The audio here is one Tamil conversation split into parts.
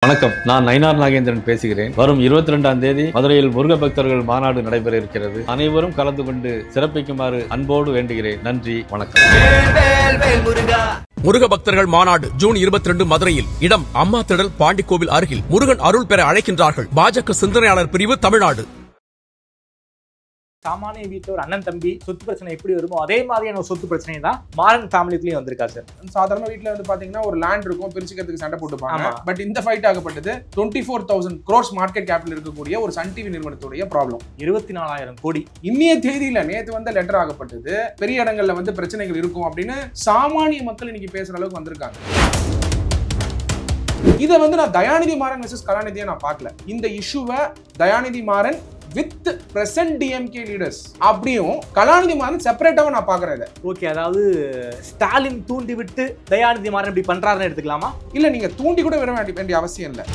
வணக்கம், நான் நயினார் நாகேந்திரன் பேசுகிறேன். வரும் 22ஆம் தேதி மதுரையில் முருக பக்தர்கள் மாநாடு நடைபெற இருக்கிறது. அனைவரும் கலந்து கொண்டு சிறப்பிக்குமாறு அன்போடு வேண்டுகிறேன். நன்றி, வணக்கம். முருக பக்தர்கள் மாநாடு ஜூன் 22 மதுரையில். இடம் அம்மா திடல், பாண்டிக்கோவில் அருகில். முருகன் அருள் பெற அழைக்கின்றார்கள். பாஜக சிந்தனையாளர் பிரிவு, தமிழ்நாடு. சாமானிய வீட்டில் ஒரு அண்ணன் தம்பி சொத்து பிரச்சனை எப்படி வருமோ அதே மாதிரியான சொத்து பிரச்சனை தான் மாறன் ஃபேமிலிக்குள்ளேயும் வந்திருக்கா சார். சாதாரண வீட்டில் வந்து பாத்தீங்கன்னா ஒரு லேண்ட் இருக்கும், பிரிச்சுக்கிறதுக்கு சண்டை போட்டுப்பாங்க. பட் இந்த ஃபைட் ஆகப்பட்டது 24,000 crores மார்க்கெட் கேபிட்டல் இருக்கக்கூடிய ஒரு சன் டிவி நிறுவனத்துடைய ப்ராப்ளம். 24,000 கோடி. இன்னைய தேதியில நேற்று வந்து லெட்டர் ஆகப்பட்டது. பெரிய இடங்கள்ல வந்து பிரச்சனைகள் இருக்கும் அப்படின்னு சாமானிய மக்கள் இன்னைக்கு பேசுற அளவுக்கு வந்திருக்காங்க. இதை வந்து நான் தயாநிதி மாறன் வெர்சஸ் கலாநிதியை நான் பார்க்கல. இந்த இஷ்யூவை Dayanidhi Maran with present DMK leaders அப்படியும் கலாநிதி மாறன் செப்பரேட்டாக நான் பார்க்குறேன். ஓகே, அதாவது ஸ்டாலின் தூண்டி விட்டு தயாநிதி மாறன் இப்படி பண்றாருன்னு எடுத்துக்கலாமா? இல்லை, நீங்க தூண்டி கூட விட வேண்டிய அவசியம் இல்லை.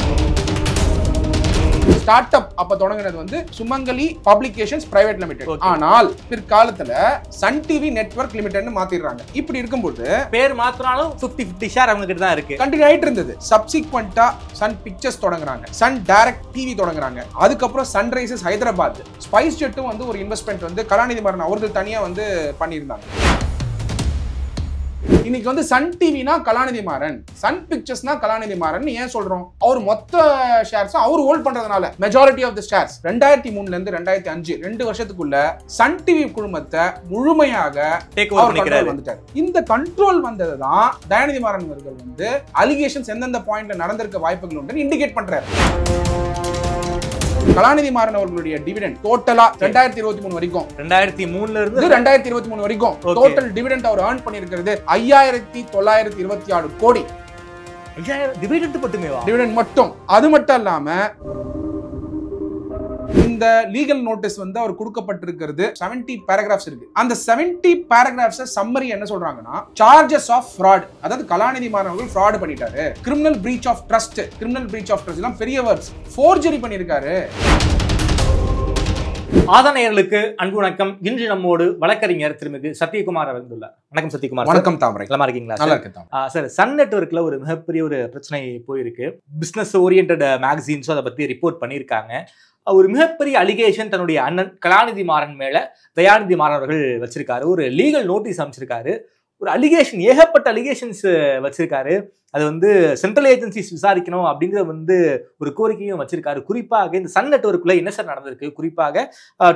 ஸ்டார்ட் அப் அப்ப தொடங்கினது வந்து சுமங்கலி பப்ளிகேஷன்ஸ் பிரைவேட் லிமிடெட். ஆனால் பிற்காலத்துல சன் டிவி நெட்வொர்க் லிமிடெட்னு மாத்திடுறாங்க. இப்படி இருக்கும்போது பேர் மாத்தினாலும் 50-50 ஷேர் அவங்க கிட்ட தான் இருக்கு. கண்டினியூ ஆயிட்டு இருந்தது. சப்சிக்வெண்டா சன் பிக்சர்ஸ் தொடங்குறாங்க, சன் டைரக்ட் டிவி தொடங்குறாங்க, அதுக்கப்புறம் சன்ரைசர்ஸ் ஹைதராபாத், ஸ்பைஸ் ஜெட்டும் வந்து ஒரு இன்வெஸ்ட்மெண்ட் வந்து கலாநிதி மாறன் அவர்கள் தனியா வந்து பண்ணியிருந்தாங்க. இன்னைக்கு வந்து சன் டிவினா கலாநிதி மாறன், சன் பிக்சர்ஸ்னா கலாநிதி மாறன் ஏன் சொல்றோம்? அவர் மொத்த ஷேர்ஸ் அவர் ஹோல்ட் பண்றதுனால மெஜாரிட்டி ஆஃப் தி ஷேர்ஸ் 2003ல இருந்து 2005 2 வருஷத்துக்குள்ள சன் டிவி குழுமத்தை முழுமையாக டேக் ஓவர் பண்ணிட்டார். இந்த கண்ட்ரோல் வந்ததுதான் தயாநிதி மாறன் அவர்கள் வந்து அலிகேஷன்ஸ் எந்தெந்த பாயிண்ட்ல நடந்திருக்க வாய்ப்புகள் உண்டு இண்டிகேட் பண்றாரு. கலாநிதி மாறன் அவர்களுடைய டிவிடெண்ட் டோட்டலா 2023 வரைக்கும் 2003ல இருந்து 2023 வரைக்கும் டோட்டல் டிவிடெண்ட் அவர் earn பண்ணியிருக்கிறது 5,926 கோடி. 5000 டிவிடெண்ட் மட்டுமேவா? டிவிடெண்ட் மட்டும். அது மட்டும் இல்லாம இந்த லீகல் நோட்டீஸ் வந்து அவர் கொடுக்கப்பட்டிருக்கிறது 70 பேராகிராஃப்ஸ் இருக்கு. அந்த 70 பேராகிராஃப்ஸ் சம்மரி என்ன சொல்றாங்கன்னா, சார்ஜஸ் ஆஃப் ஃப்ராட், அதாவது கலாநிதி மாறன் அவர்கள் ஃப்ராட் பண்ணிட்டாரு, criminal breach of trust, criminal breach of trust எல்லாம் பெரிய வேர்ட்ஸ், ஃபோர்ஜரி பண்ணியிருக்காரு. ஆதனையர்களுக்கு அன்பு வணக்கம். இன்று நம்மோடு வழக்கறிஞர் திருமிகு சத்யகுமார் வந்துள்ளார். வணக்கம் சத்யகுமார். வணக்கம் தாமரை. நல்லா இருக்கீங்களா? நல்லா இருக்கேன் சார். சன் நெட்வொர்க்ல ஒரு மிகப்பெரிய ஒரு பிரச்சனை போயிருக்கு. பிசினஸ் ஓரியன்ட் மேகசின்ஸும் அதை பத்தி ரிப்போர்ட் பண்ணியிருக்காங்க. ஒரு மிகப்பெரிய அலிகேஷன் தன்னுடைய அண்ணன் கலாநிதி மாறன் மேல தயாநிதி மாறன் அவர்கள் வச்சிருக்காரு. ஒரு லீகல் நோட்டீஸ் அமைச்சிருக்காரு. ஒரு அலிகேஷன், ஏகப்பட்ட அலிகேஷன்ஸ் வச்சிருக்காரு. அது வந்து சென்ட்ரல் ஏஜென்சிஸ் விசாரிக்கணும் அப்படிங்கிற வந்து ஒரு கோரிக்கையும் வச்சிருக்காரு. குறிப்பாக இந்த சன் நெட்வொர்க்ல என்ன சார் நடந்திருக்கு? குறிப்பாக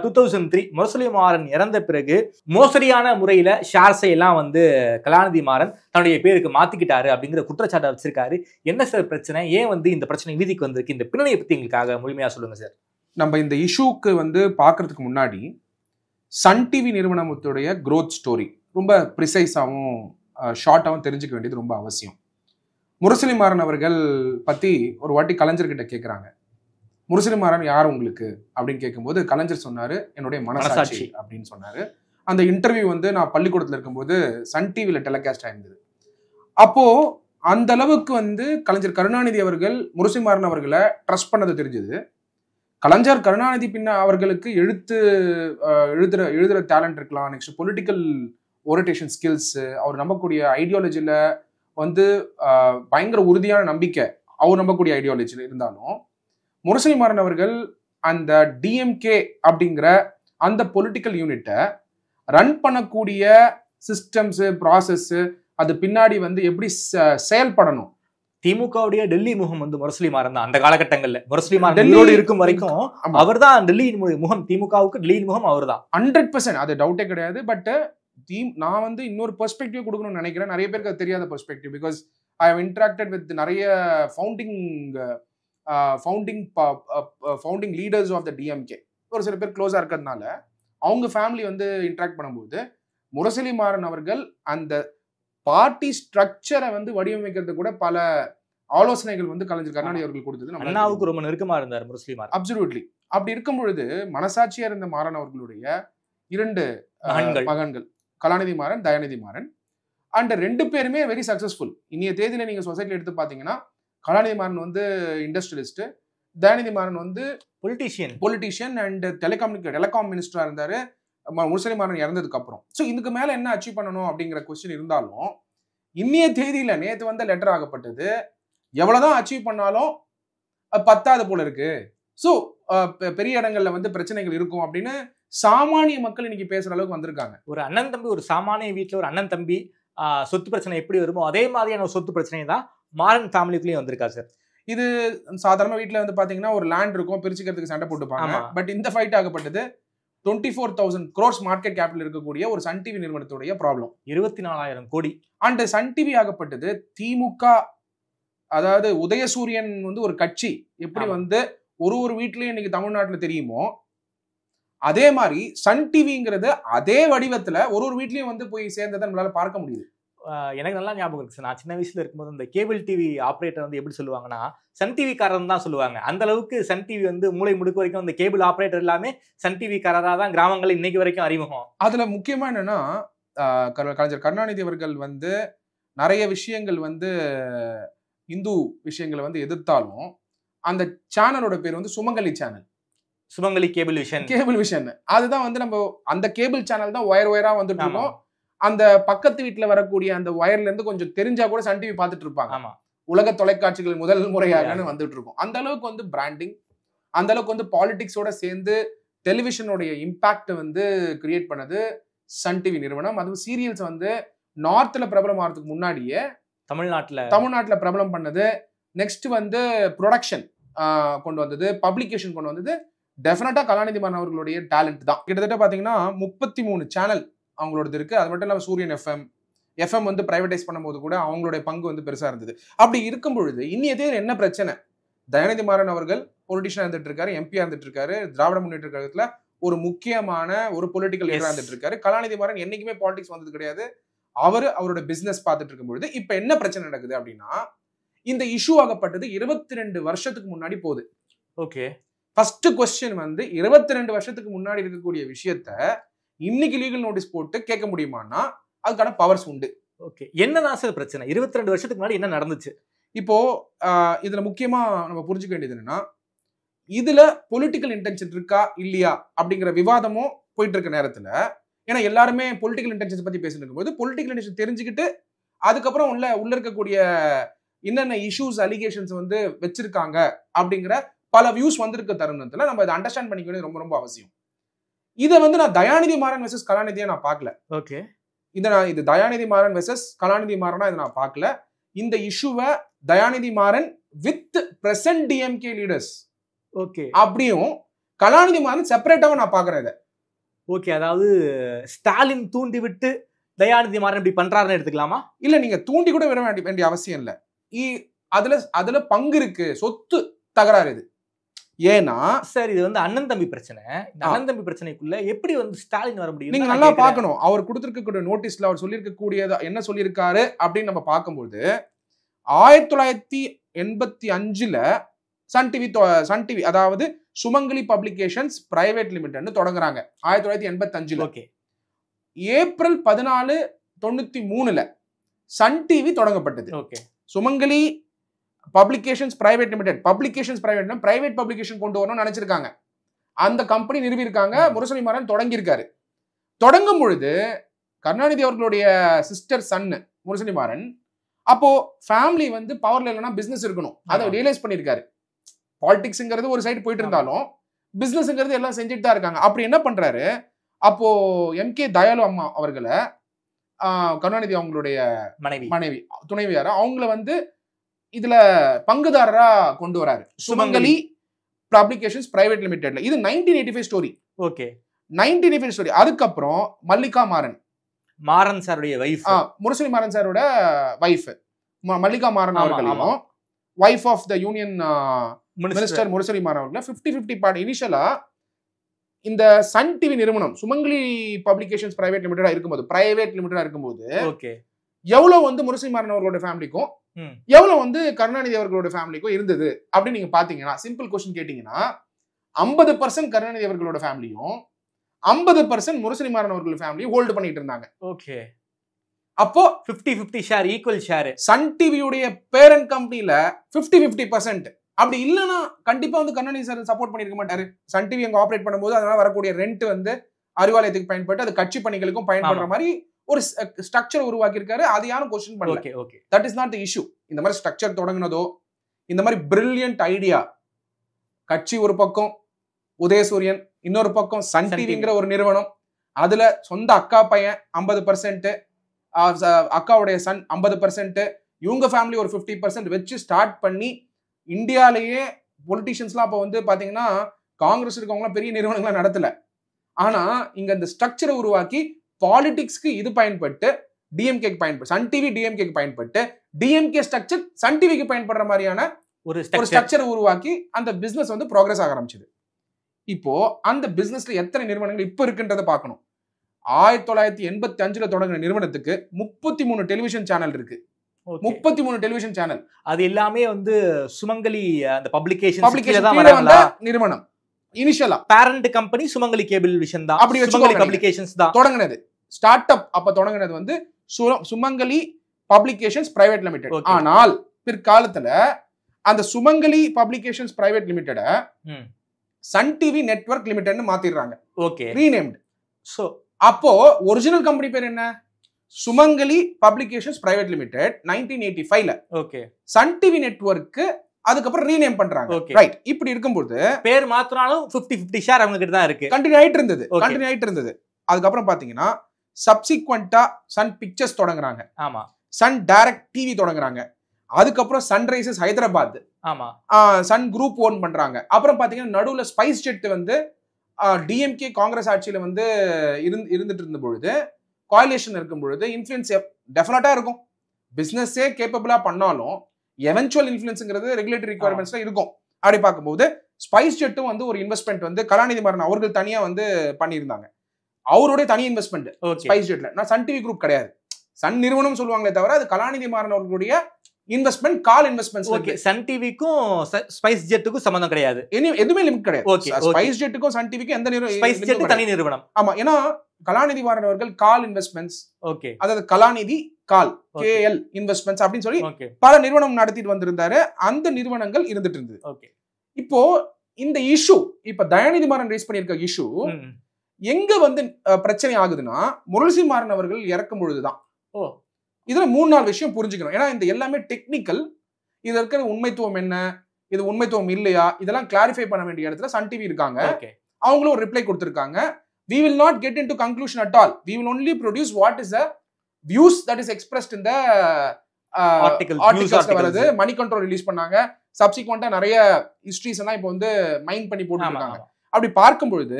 2003 முரசொலி மாறன் இறந்த பிறகு மோசடியான முறையில ஷேர்ஸை எல்லாம் வந்து கலாநிதி மாறன் தன்னுடைய பேருக்கு மாத்திக்கிட்டாரு அப்படிங்கிற குற்றச்சாட்டை வச்சிருக்காரு. என்ன சார் பிரச்சனை? ஏன் வந்து இந்த பிரச்சனை வீதிக்கு வந்திருக்கு? இந்த பின்னணியை பத்தி எங்களுக்காக முழுமையா சொல்லுங்க சார். நம்ம இந்த இஷ்யூக்கு வந்து பார்க்கறதுக்கு முன்னாடி சன் டிவி நிறுவனத்துடைய growth ஸ்டோரி ரொம்ப ப்ரிசைஸாகவும் ஷார்ட்டாகவும் தெரிஞ்சுக்க வேண்டியது ரொம்ப அவசியம். முரசொலி மாறன் அவர்கள் பற்றி ஒரு வாட்டி கலைஞர்கிட்ட கேட்குறாங்க, முரசொலி மாறன் யார் உங்களுக்கு அப்படின்னு கேட்கும்போது கலைஞர் சொன்னார், என்னுடைய மனசாட்சி அப்படின்னு சொன்னார். அந்த இன்டர்வியூ வந்து நான் பள்ளிக்கூடத்தில் இருக்கும்போது சன் டிவியில் டெலிகாஸ்ட் ஆயிருந்தது. அப்போது அந்த அளவுக்கு வந்து கலைஞர் கருணாநிதி அவர்கள் முரசொலி மாறன் அவர்களை ட்ரஸ்ட் பண்ணது தெரிஞ்சது. கலைஞர் கருணாநிதி பின்ன அவர்களுக்கு எழுதுற டேலண்ட் இருக்கலாம், நெக்ஸ்ட் பொலிட்டிக்கல் ஓரிட்டேஷன் ஸ்கில்ஸ், அவர் நம்பக்கூடிய ஐடியாலஜியில் வந்து பயங்கர உறுதியான நம்பிக்கை, அவர் நம்பக்கூடிய ஐடியாலஜியில் இருந்தாலும் முரசொலி மாறன் அவர்கள் அந்த டிஎம்கே அப்படிங்கிற அந்த பொலிட்டிக்கல் யூனிட்டை ரன் பண்ணக்கூடிய சிஸ்டம்ஸ், ப்ராசஸ், அது பின்னாடி வந்து எப்படி செயல்படணும். திமுகவுடைய டெல்லி முகம் வந்து முரசொலி மாறன் தான். அந்த காலகட்டங்கள்ல முரசொலி மாறன் டெல்லியோடு இருக்கும் வரைக்கும் அவர் தான் டெல்லியின் முகம். திமுகவுக்கு டெல்லியின் முகம் அவர் தான். 100% அது டவுட்டே கிடையாது. பட் நான் வந்து இன்னொரு பெர்ஸ்பெக்டிவ் கொடுக்கணும்னு நினைக்கிறேன். நிறைய பேருக்கு அது தெரியாத perspective. Because I have interacted with நிறைய founding leaders of the DMK. ஒரு சில பேர் க்ளோஸாக இருக்கிறதுனால அவங்க ஃபேமிலி வந்து இன்டராக்ட் பண்ணும்போது முரசொலி மாறன் அவர்கள் அந்த பார்ட்டி ஸ்ட்ரக்சரை வந்து வடிவமைக்கிறது கூட பல ஆலோசனைகள் வந்து கலைஞர் கருணாநிதி அவர்கள் கொடுத்தது. அண்ணாவுக்கு ரொம்ப நெருக்கமா இருந்தார் முரசொலி மாறன். அப்சல்யூட்லி. அப்படி இருக்கும் பொழுது மனசாட்சியா இருந்த மாறன் அவர்களுடைய 2 மகன்கள் கலாநிதி மாறன், தயாநிதி மாறன், அண்ட் 2 பேருமே வெரி சக்சஸ்ஃபுல். இன்னைய தேதியில நீங்க சொசைட்டில எடுத்து பாத்தீங்கன்னா கலாநிதி மாறன் வந்து இண்டஸ்ட்ரியலிஸ்ட், தயாநிதி மாறன் வந்து பொலிட்டீஷியன் அண்ட் டெலிகாம் மினிஸ்டரா இருந்தாரு முரசொலி மாறன் இறந்ததுக்கு அப்புறம். ஸோ இதுக்கு மேல என்ன அச்சீவ் பண்ணணும் அப்படிங்கிற கொஸ்டின் இருந்தாலும் இன்னைய தேதியில நேற்று வந்த லெட்டர் ஆகப்பட்டது எவ்வளவுதான் அச்சீவ் பண்ணாலும் பத்தாத போல இருக்கு. ஸோ பெரிய இடங்கள்ல வந்து பிரச்சனைகள் இருக்கும் அப்படின்னு சாமானிய மக்கள் இன்னைக்கு பேசுற அளவுக்கு வந்திருக்காங்க. ஒரு அண்ணன் தம்பி, ஒரு சாமானிய வீட்டுல ஒரு அண்ணன் தம்பி சொத்து பிரச்சனை எப்படி வருமோ அதே மாதிரியான ஒரு சொத்து பிரச்சனை தான் மாறன் ஃபேமிலிக்குள்ளேயும் வந்திருக்கா சார். இது சாதாரண வீட்டுல வந்து பாத்தீங்கன்னா ஒரு லேண்ட் இருக்கும், பிரிச்சுக்கிறதுக்கு சண்டை போட்டுப்பாங்க. பட் இந்த ஃபைட் ஆகப்பட்டது 24,000 crores மார்க்கெட் கேபிட்டல் இருக்கக்கூடிய ஒரு சன் டிவி நிறுவனத்துடைய ப்ராப்ளம். 24,000 கோடி. அண்ட் சன் டிவி ஆகப்பட்டது திமுக, அதாவது உதயசூரியன் வந்து ஒரு கட்சி எப்படி வந்து ஒரு வீட்லயும் இன்னைக்கு தமிழ்நாட்டுல தெரியுமோ அதே மாதிரி சன் டிவிங்கிறது அதே வடிவத்துல ஒரு வீட்லயும் வந்து போய் சேர்ந்ததை நம்மளால பார்க்க முடியுது. எனக்கு நல்லா ஞாபகம் இருக்கு சார். நான் சின்ன வயசுல இருக்கும்போது இந்த கேபிள் டிவி ஆப்ரேட்டர் வந்து எப்படி சொல்லுவாங்கன்னா சன் டிவி காரன் தான் சொல்லுவாங்க. அந்த அளவுக்கு சன் டிவி வந்து மூளை முடுக்கு வரைக்கும் இந்த கேபிள் ஆப்ரேட்டர் எல்லாமே சன் டிவி காரரா தான் கிராமங்கள் இன்னைக்கு வரைக்கும் அறிமுகம். அதுல முக்கியமா என்னன்னா கலைஞர் கருணாநிதி அவர்கள் வந்து நிறைய விஷயங்கள் வந்து இந்து விஷயங்களை வந்து எதிர்த்தாலும் அந்த சேனலோட பேர் வந்து சுமங்கலி சேனல், சுமங்கலி கேபிள் விஷன். அதுதான் வந்து நம்ம அந்த கேபிள் சேனல் தான் ஒயரா வந்துட்டு இருக்கோம். அந்த பக்கத்து வீட்டுல வரக்கூடிய அந்த ஒயர்ல இருந்து கொஞ்சம் தெரிஞ்சா கூட சன் டிவி பார்த்துட்டு இருப்பாங்க. உலக தொலைக்காட்சிகள் முதல் முறையாக வந்துட்டு இருக்கும். அந்த அளவுக்கு வந்து பிராண்டிங், அந்த அளவுக்கு வந்து பாலிடிக்ஸோட சேர்ந்து டெலிவிஷனுடைய இம்பாக்ட் வந்து கிரியேட் பண்ணது சன் டிவி நிறுவனம். அதுவும் சீரியல்ஸ் வந்து நார்த்ல பிரபலம் ஆகிறதுக்கு முன்னாடியே தமிழ்நாட்டுல பிரபலம் பண்ணது. நெக்ஸ்ட் வந்து ப்ரொடக்ஷன் கொண்டு வந்தது, பப்ளிகேஷன் கொண்டு வந்தது டெஃபினட்டா கலாநிதி மாறன் அவர்களுடைய டேலண்ட் தான். கிட்டத்தட்ட பாத்தீங்கன்னா 33 சேனல் அவங்களோடது இருக்கு. அது மட்டும் இல்லாம சூரியன் எஃப்எம் வந்து பிரைவேடைஸ் பண்ணும்போது கூட அவங்களுடைய பங்கு வந்து பெருசா இருந்தது. அப்படி இருக்கும் பொழுது இன்னைய என்ன பிரச்சனை, தயாநிதி மாறன் அவர்கள் பொலிட்டிஷியனா இருந்துட்டு இருக்காரு, எம்பியா இருந்துட்டு இருக்காரு, திராவிட முன்னேற்ற கழகத்துல ஒரு முக்கியமான ஒரு பொலிட்டிக்கல் லீடரா இருந்துட்டு இருக்காரு. கலாநிதி மாறன் என்னைக்குமே பாலிடிக்ஸ் வந்தது கிடையாது. அவரோட பிசினஸ் பார்த்துட்டு இருக்கும் பொழுது இப்ப என்ன பிரச்சனை நடக்குது அப்படின்னா, இந்த இஷ்யூ ஆகப்பட்டது 22 வருஷத்துக்கு முன்னாடி போகுது. ஓகே, ஃபர்ஸ்ட் क्वेश्चन வந்து 22 வருஷத்துக்கு முன்னாடி இருக்கக்கூடிய விஷயத்த இன்னைக்கு லீகல் நோட்டீஸ் போட்டு கேட்க முடியுமான்னா அதுக்கான பவர்ஸ் உண்டு. ஓகே, என்னதான் சார் பிரச்சனை? 22 வருஷத்துக்கு முன்னாடி என்ன நடந்துச்சு? இப்போ இதுல முக்கியமா நம்ம புரிஞ்சுக்க வேண்டியது என்னன்னா, இதுல பொலிட்டிக்கல் இன்டென்ஷன் இருக்கா இல்லையா அப்படிங்கிற விவாதமும் போயிட்டு இருக்க நேரத்துல, ஏன்னா எல்லாருமே பொலிட்டிக்கல் இன்டென்ஷன் பத்தி பேசிட்டு இருக்கும்போது பொலிட்டிக்கல் இன்டென்ஷன் தெரிஞ்சுக்கிட்டு அதுக்கப்புறம் உள்ள இருக்கக்கூடிய என்னென்ன இஷ்யூஸ் அலிகேஷன்ஸ் வந்து வச்சிருக்காங்க அப்படிங்கிற பல வியூஸ் வந்திருக்க தருணத்துல நம்ம இதை அண்டர்ஸ்டாண்ட் பண்ணிக்க வேண்டியது ரொம்ப ரொம்ப அவசியம். இதை வந்து நான் தயாநிதி மாறன் வெர்சஸ் கலாநிதியா நான் பார்க்கல. ஓகே, இது தயாநிதி மாறன் வெர்சஸ் கலாநிதி மாறனா இதை நான் பார்க்கல. இந்த இஷ்யூவை Dayanidhi Maran with present DMK leaders okay அப்படியும் கலாநிதி மாறன் செப்பரேட்டாவும் நான் பாக்குறேன் இதை. ஓகே, அதாவது ஸ்டாலின் தூண்டி விட்டு தயாநிதி மாறன் இப்படி பண்றாருன்னு எடுத்துக்கலாமா? இல்ல, நீங்க தூண்டி கூட விட வேண்டிய அவசியம் இல்ல. அதுல பங்கு இருக்கு, சொத்து தகராறு இது. ஏன்னா சார் இது வந்து அண்ணன் தம்பி பிரச்சனை. இந்த அண்ணன் தம்பி பிரச்சனைக்குள்ள எப்படி வந்து ஸ்டாலின் வர முடியும்? நீங்க நல்லா பார்க்கணும். அவர் கொடுத்திருக்கக்கூடிய நோட்டீஸ்ல அவர் சொல்லியிருக்கக்கூடியது என்ன சொல்லியிருக்காரு அப்படின்னு நம்ம பார்க்கும்போது 1985ல சன் டிவி அதாவது சுமங்கலி பப்ளிகேஷன்ஸ் பிரைவேட் லிமிடெட்னு தொடங்குறாங்க 1985ல. ஓகே, ஏப்ரல் 14, 93ல சன் டிவி தொடங்கப்பட்டது. Okay, Sumangali publications private limited, private publication கொண்டு வரணும்னு நினைச்சிருக்காங்க. அந்த கம்பெனி நிறுவியிருக்காங்க. முரசொலி மாறன் தொடங்கியிருக்காரு. தொடங்கும் பொழுது கருணாநிதி அவர்களுடைய சிஸ்டர் சன் முரசொலி மாறன் அப்போ ஃபேமிலி வந்து பவர்ல இல்லைன்னா பிசினஸ் இருக்கணும், அதை ரியலைஸ் பண்ணியிருக்காரு. பாலிடிக்ஸ்ங்கிறது ஒரு சைடு போயிட்டு இருந்தாலும் பிசினஸ்ங்கிறது எல்லாம் செஞ்சுட்டு தான் இருக்காங்க. அப்படி என்ன பண்றாரு, அப்போ எம்கே தயாளு அம்மா அவர்களை கருணாநிதி அவங்களுடைய மனைவி துணைவியாரா அவங்கள வந்து இதுல பங்குதாரரா கொண்டு வராரு, சுமங்கலி பப்ளிகேஷன்ஸ் பிரைவேட் லிமிடெட்ல. இது 1985 ஸ்டோரி. Okay, 1985 story. அதுக்கப்புறம் மல்லிகா மாறன் சாருடைய வைஃப், முரசொலி மாறன் சாரோட வைஃப் மல்லிகா மாறன் அவர்களையும் wife of the union minister Murasoli Maran அவர்கள் 50-50 பார்ட். இனிஷியலா இந்த சன் டிவி நிறுவனம் சுமங்கலி பப்ளிகேஷன்ஸ் பிரைவேட் லிமிடெடா இருக்கும்போது ஓகே, எவ்வளவு வந்து முரசொலி மாறன் அவர்களோட ஃபேமிலிக்கும் எவ்வளவு வந்து கருணாநிதி அவர்களோட ஃபேமிலிக்கும் இருந்தது அப்படின்னு நீங்க பாத்தீங்கன்னா, சிம்பிள் क्वेश्चन கேட்டீங்கன்னா 50% கருணாநிதி அவர்களோட ஃபேமிலியும் 50% முரசொலி மாறன் அவர்களோட ஃபேமிலியும் ஹோல்ட் பண்ணிட்டு இருந்தாங்க. ஓகே, அப்போ 50-50 ஷேர், ஈக்குவல் ஷேர். சன் டிவியுடைய பேரண்ட் கம்பெனில 50-50%. அப்படி இல்லைன்னா கண்டிப்பா வந்து கருணாநிதி சார் சப்போர்ட் பண்ணிருக்க மாட்டாரு. சன் டிவி அங்க ஆப்ரேட் பண்ணும்போது அதனால வரக்கூடிய ரெண்ட் வந்து அறிவாலயத்துக்கு பயன்பட்டு அது கட்சி பணிகளுக்கும் பயன்படுற மாதிரி ஒரு ஸ்ட்ரக்சர் உருவாக்கி இருக்காரு. அது யாரும் क्वेश्चन பண்ணல. Okay, okay, that is not the issue. இந்த மாதிரி ஸ்ட்ரக்சர் தொடங்குனதோ, இந்த மாதிரி பிரில்லியன்ட் ஐடியா கட்சி ஒரு பக்கம், உதயசூரியன் இன்னொரு பக்கம், சன் டிவிங்கிற ஒரு நிறுவனம், அதுல சொந்த அக்கா பையன் 50%, அக்காவுடைய சன் 50%, இவங்க ஃபேமிலி ஒரு 50% வச்சு ஸ்டார்ட் பண்ணி இந்தியாலேயே பொலிட்டிஷியன்ஸ்லாம் அப்போ வந்து பாத்தீங்கன்னா காங்கிரஸ் இருக்கவங்களாம் பெரிய நிறுவனங்கள்லாம் நடத்தல. ஆனா இங்க இந்த ஸ்ட்ரக்சரை உருவாக்கி பாலிடிக்ஸ்க்கு இது பயன்பட்டு டிஎம்கேக்கு பயன்பட்டு, சன் டிவி டிஎம்கேக்கு பயன்பட்டு, டிஎம்கே ஸ்ட்ரக்சர் சன் டிவிக்கு பயன்படுற மாதிரியான ஒரு ஸ்ட்ரக்சரை உருவாக்கி அந்த பிசினஸ் வந்து ப்ரோக்ரஸ் ஆக ஆரம்பிச்சது. இப்போ அந்த பிசினஸ்ல எத்தனை நிறுவனங்கள் இப்ப இருக்குன்றதை பார்க்கணும். 1985 தொடங்கின நிறுவனத்துக்கு 33 டெலிவிஷன் சேனல் இருக்கு. 33 டெலிவிஷன் சேனல். அது எல்லாமே வந்து சுமங்கலி அந்த பப்ளிகேஷன் நிறுவனம். இனிஷியலா பேரண்ட் கம்பெனி சுமங்கலி கேபிள் விஷன் தான். அப்படி சுமங்கலி பப்ளிகேஷன்ஸ் தான் தொடங்குனது. ஸ்டார்ட் அப் அப்ப தொடங்குனது வந்து சுமங்கலி பப்ளிகேஷன்ஸ் பிரைவேட் லிமிடெட். ஆனால் பிற்காலத்துல அந்த Sumangali publications private limited Sun TV network லிமிடெட்னு மாத்திடுறாங்க. Okay, renamed. சோ அப்போ ஒரிஜினல் கம்பெனி பேர் என்ன? சுமங்கலி பப்ளிகேஷன்ஸ் பிரைவேட் லிமிடெட் 1985ல. ஓகே, சன் டிவி நெட்வொர்க் அதுக்கப்புறம் ரீநேம் பண்றாங்க. ரைட். இப்படி இருக்கும்போது பேர் மாத்தினாலும் 50-50 ஷேர் அவங்க கிட்ட தான் இருக்கு. கண்டினியூ ஆயிட்டு இருந்தது. அதுக்கப்புறம் பாத்தீங்கன்னா சப்சிக்வெண்டா சன் பிக்சர்ஸ் தொடங்குறாங்க. ஆமா. சன் டைரக்ட் டிவி தொடங்குறாங்க. அதுக்கப்புறம் சன்ரைசர்ஸ் ஹைதராபாத், ஆமா, சன் குரூப் ஓன் பண்றாங்க. அப்புறம் பாத்தீங்கன்னா நடுவுல ஸ்பைஸ் ஜெட் வந்து டிஎம்கே காங்கிரஸ் ஆட்சியில வந்து இருந்துட்டு இருந்த பொழுது, கோயலேஷன் இருக்கும் பொழுது இன்ஃப்ளூயன்ஸ் டெஃபினட்டா இருக்கும். பிசினஸே கேப்பபிளா பண்ணாலும் எவென்ச்சுவல் இன்ஃப்ளூயன்ஸ்ங்கிறது ரெகுலேட்டரி ரிக்வயர்மெண்ட்ஸ்ல இருக்கும். அப்படி பார்க்கும்போது ஸ்பைஸ் ஜெட்டும் வந்து ஒரு இன்வெஸ்ட்மெண்ட் வந்து கலாநிதி மாறன் அவர்கள் தனியா வந்து பண்ணியிருந்தாங்க. அவருடைய தனி இன்வெஸ்ட்மெண்ட் ஸ்பைஸ் ஜெட்ல. நான் சன் டிவி குரூப் கிடையாது, சன் நிறுவனம் சொல்லுவாங்களே தவிர அது கலாநிதி மாறன் அவர்களுடைய investment, Kal investments. Okay, Sun டிவிக்கும் ஸ்பைஸ் ஜெட்டுக்கும் சம்பந்தம் கிடையாது. எதுவுமே லிமிட் கிடையாது. ஓகே, ஸ்பைஸ் ஜெட்டுக்கும் சன் டிவிக்கும் எந்த நிறுவனம், ஸ்பைஸ் ஜெட் தனி நிறுவனம். ஆமா, ஏன்னா கலாநிதி மாறன் அவர்கள் கால் இன்வெஸ்ட்மெண்ட்ஸ், ஓகே, அதாவது கலாநிதி கால் கேஎல் இன்வெஸ்ட்மெண்ட்ஸ் அப்படின்னு சொல்லி பல நிறுவனம் நடத்திட்டு வந்திருந்தாரு. அந்த நிறுவனங்கள் இருந்துட்டு இருந்தது. ஓகே, இப்போ இந்த இஷ்யூ, இப்ப தயாநிதி மாறன் ரைஸ் பண்ணியிருக்க இஷ்யூ எங்க வந்து பிரச்சனை ஆகுதுன்னா, முரளிசி மாறன் அவர்கள் இறக்கும் பொழுதுதான். இதுல 3-4 விஷயம் புரிஞ்சுக்கணும். ஏன்னா இந்த எல்லாமே டெக்னிக்கல். இது இருக்கிற உண்மைத்துவம் என்ன, இது உண்மைத்துவம் இல்லையா, இதெல்லாம் கிளாரிஃபை பண்ண வேண்டிய இடத்துல சன் டிவி இருக்காங்க. அவங்களும் ஒரு ரிப்ளை கொடுத்திருக்காங்க. We will not get into conclusion at all. We will only produce what is the views that is expressed in the articles. வருது. மணி கண்ட்ரோல் ரிலீஸ் பண்ணாங்க. சப்சிக்வெண்டா நிறைய ஹிஸ்டரிஸ் எல்லாம் இப்போ வந்து மைண்ட் பண்ணி போட்டுருக்காங்க. அப்படி பார்க்கும் பொழுது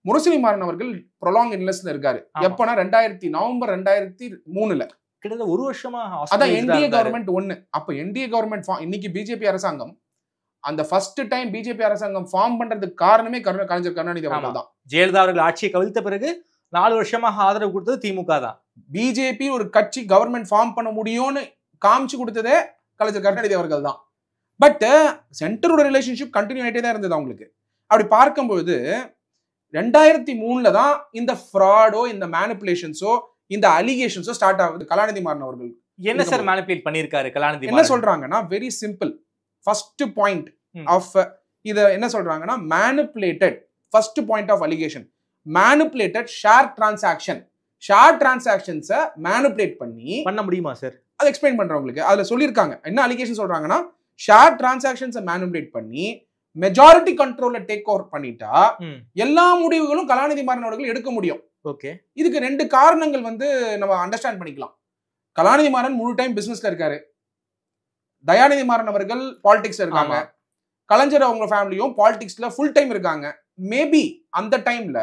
முரசொலி மாறன் அவர்கள் ப்ரொலாங் இல்னஸ்ல இருக்காரு. எப்பனா நவம்பர் 2003ல, கிட்டத்தட்ட ஒரு வருஷமா. அதான் என்டிஏ கவர்மெண்ட் 1. அப்ப என்டிஏ கவர்மெண்ட் இன்னைக்கு பிஜேபி அரசாங்கம், அந்த ஃபர்ஸ்ட் டைம் பிஜேபி அரசாங்கம் ஃபார்ம் பண்றதுக்கு காரணமே கலைஞர் கருணாநிதி அவர்கள் தான். ஜெயலலிதா அவர்கள் ஆட்சியை கவிழ்த்த பிறகு 4 வருஷமாக ஆதரவு கொடுத்தது திமுக தான். பிஜேபி ஒரு கட்சி கவர்மெண்ட் ஃபார்ம் பண்ண முடியும்னு காமிச்சு கொடுத்ததே கலைஞர் கருணாநிதி அவர்கள் தான். பட் சென்டரோட ரிலேஷன்ஷிப் கண்டினியூ ஆகிட்டே தான் இருந்தது அவங்களுக்கு. அப்படி பார்க்கும்போது 2003ல தான் இந்த ஃப்ராடோ, இந்த மேனிபுலேஷன்ஸோ, இந்த அலிகேஷன்ஸோ ஸ்டார்ட் ஆகுது. கலாநிதி மாறன் அவர்கள் என்ன சார் மேனிபுலேட் பண்ணிருக்காரு கலாநிதி? என்ன சொல்றாங்கன்னா, very simple. First point of இத என்ன சொல்றாங்கன்னா, manipulated, first point of allegation, manipulated share transaction. Share டிரான்சாக்ஷன்ஸை மேனிபுலேட் பண்ண முடியுமா சார்? அதை எக்ஸ்பிளைன் பண்றேன் உங்களுக்கு. அதுல சொல்லியிருக்காங்க என்ன அலிகேஷன் சொல்றாங்கன்னா, ஷேர் டிரான்சாக்ஷன்ஸை மேனிபுலேட் பண்ணி மெஜாரிட்டி கண்ட்ரோல்ல டேக் ஓவர் பண்ணிட்டா எல்லா முடிவுகளும் கலாநிதி மாறன் அவர்கள் எடுக்க முடியும். ஓகே, இதுக்கு 2 காரணங்கள் வந்து நம்ம அண்டர்ஸ்டாண்ட் பண்ணிக்கலாம். கலாநிதி மாறன் முழு டைம் பிசினஸ்ல இருக்காரு. தயாநிதி மாறன் அவர்கள் பாலிடிக்ஸ்ல இருக்காங்க. கலைஞர் அவங்க ஃபேமிலியும் பாலிடிக்ஸ்ல ஃபுல் டைம் இருக்காங்க. மேபி அந்த டைம்ல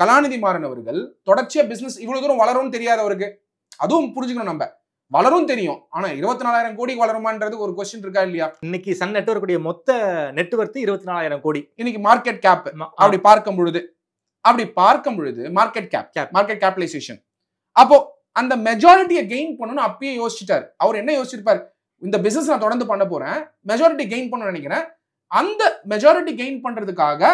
கலாநிதி மாறன் அவர்கள் தொடர்ச்சியா பிசினஸ் இவ்வளவு தூரம் வளரும்னு தெரியாதவருக்கு, அதுவும் புரிஞ்சுக்கணும். நம்ம வளரும் தெரியும், ஆனா 24,000 கோடி வளருமான்றது ஒரு கொஸ்டின் இருக்கா இல்லையா? இன்னைக்கு சன் நெட்வொர்க்குடைய மொத்த நெட்வொர்த் 24,000 கோடி. இன்னைக்கு மார்க்கெட் கேப் அப்படி பார்க்கும் பொழுது மார்க்கெட் கேபிடலைசேஷன். அப்போ அந்த மெஜாரிட்டியை கெயின் பண்ணணும்னு அப்பயே யோசிச்சுட்டாரு. அவர் என்ன யோசிச்சிருப்பாரு, இந்த பிசினஸ் நான் தொடர்ந்து பண்ண போறேன், மெஜாரிட்டி கெயின் பண்ணணும்னு நினைக்கிறேன். அந்த மெஜாரிட்டி கெயின் பண்றதுக்காக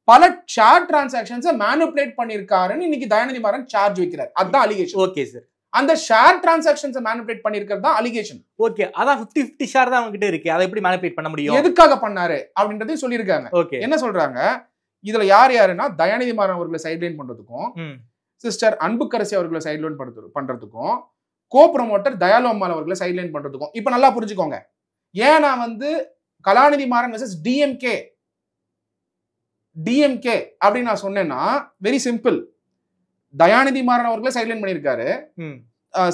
பல ஷேர் டிரான்சாக்ஷன்ஸை மேனிபுலேட் பண்ணிருக்காருன்னு இன்னைக்கு தயாநிதி மாறன் சார்ஜ் வைக்கிறார். அதுதான் அலிகேஷன். ஓகே சார், அந்த ஷேர் டிரான்சாக்ஷன்ஸை மேனிபுலேட் பண்ணிருக்கிறது தான் அலிகேஷன். ஓகே, அதான் 50-50 ஷேர் தான் அவங்க கிட்ட இருக்கு. அதை எப்படி மேனிபுலேட் பண்ண முடியும்? எதுக்காக பண்ணாரு அப்படின்றதையும் சொல்லியிருக்காங்க. ஓகே, என்ன சொல்றாங்க இதுல யாருன்னா, தயாநிதி மாறன் அவர்களை சைட்லைன் பண்றதுக்கும், சிஸ்டர் அன்புக்கரசி அவர்களை சைட்லைன் பண்றதுக்கும், கோ ப்ரமோட்டர் தயாலு அம்மாள் அவர்களை சைட்லைன் பண்றதுக்கும். இப்ப நல்லா புரிஞ்சுக்கோங்க. ஏன் நான் வந்து கலாநிதி மாறன் வெர்சஸ் டிஎம்கே அப்படின்னு நான் சொன்னேன்னா வெரி சிம்பிள். தயாநிதி மாறன் அவர்களே சைட்லைன் பண்ணியிருக்காரு,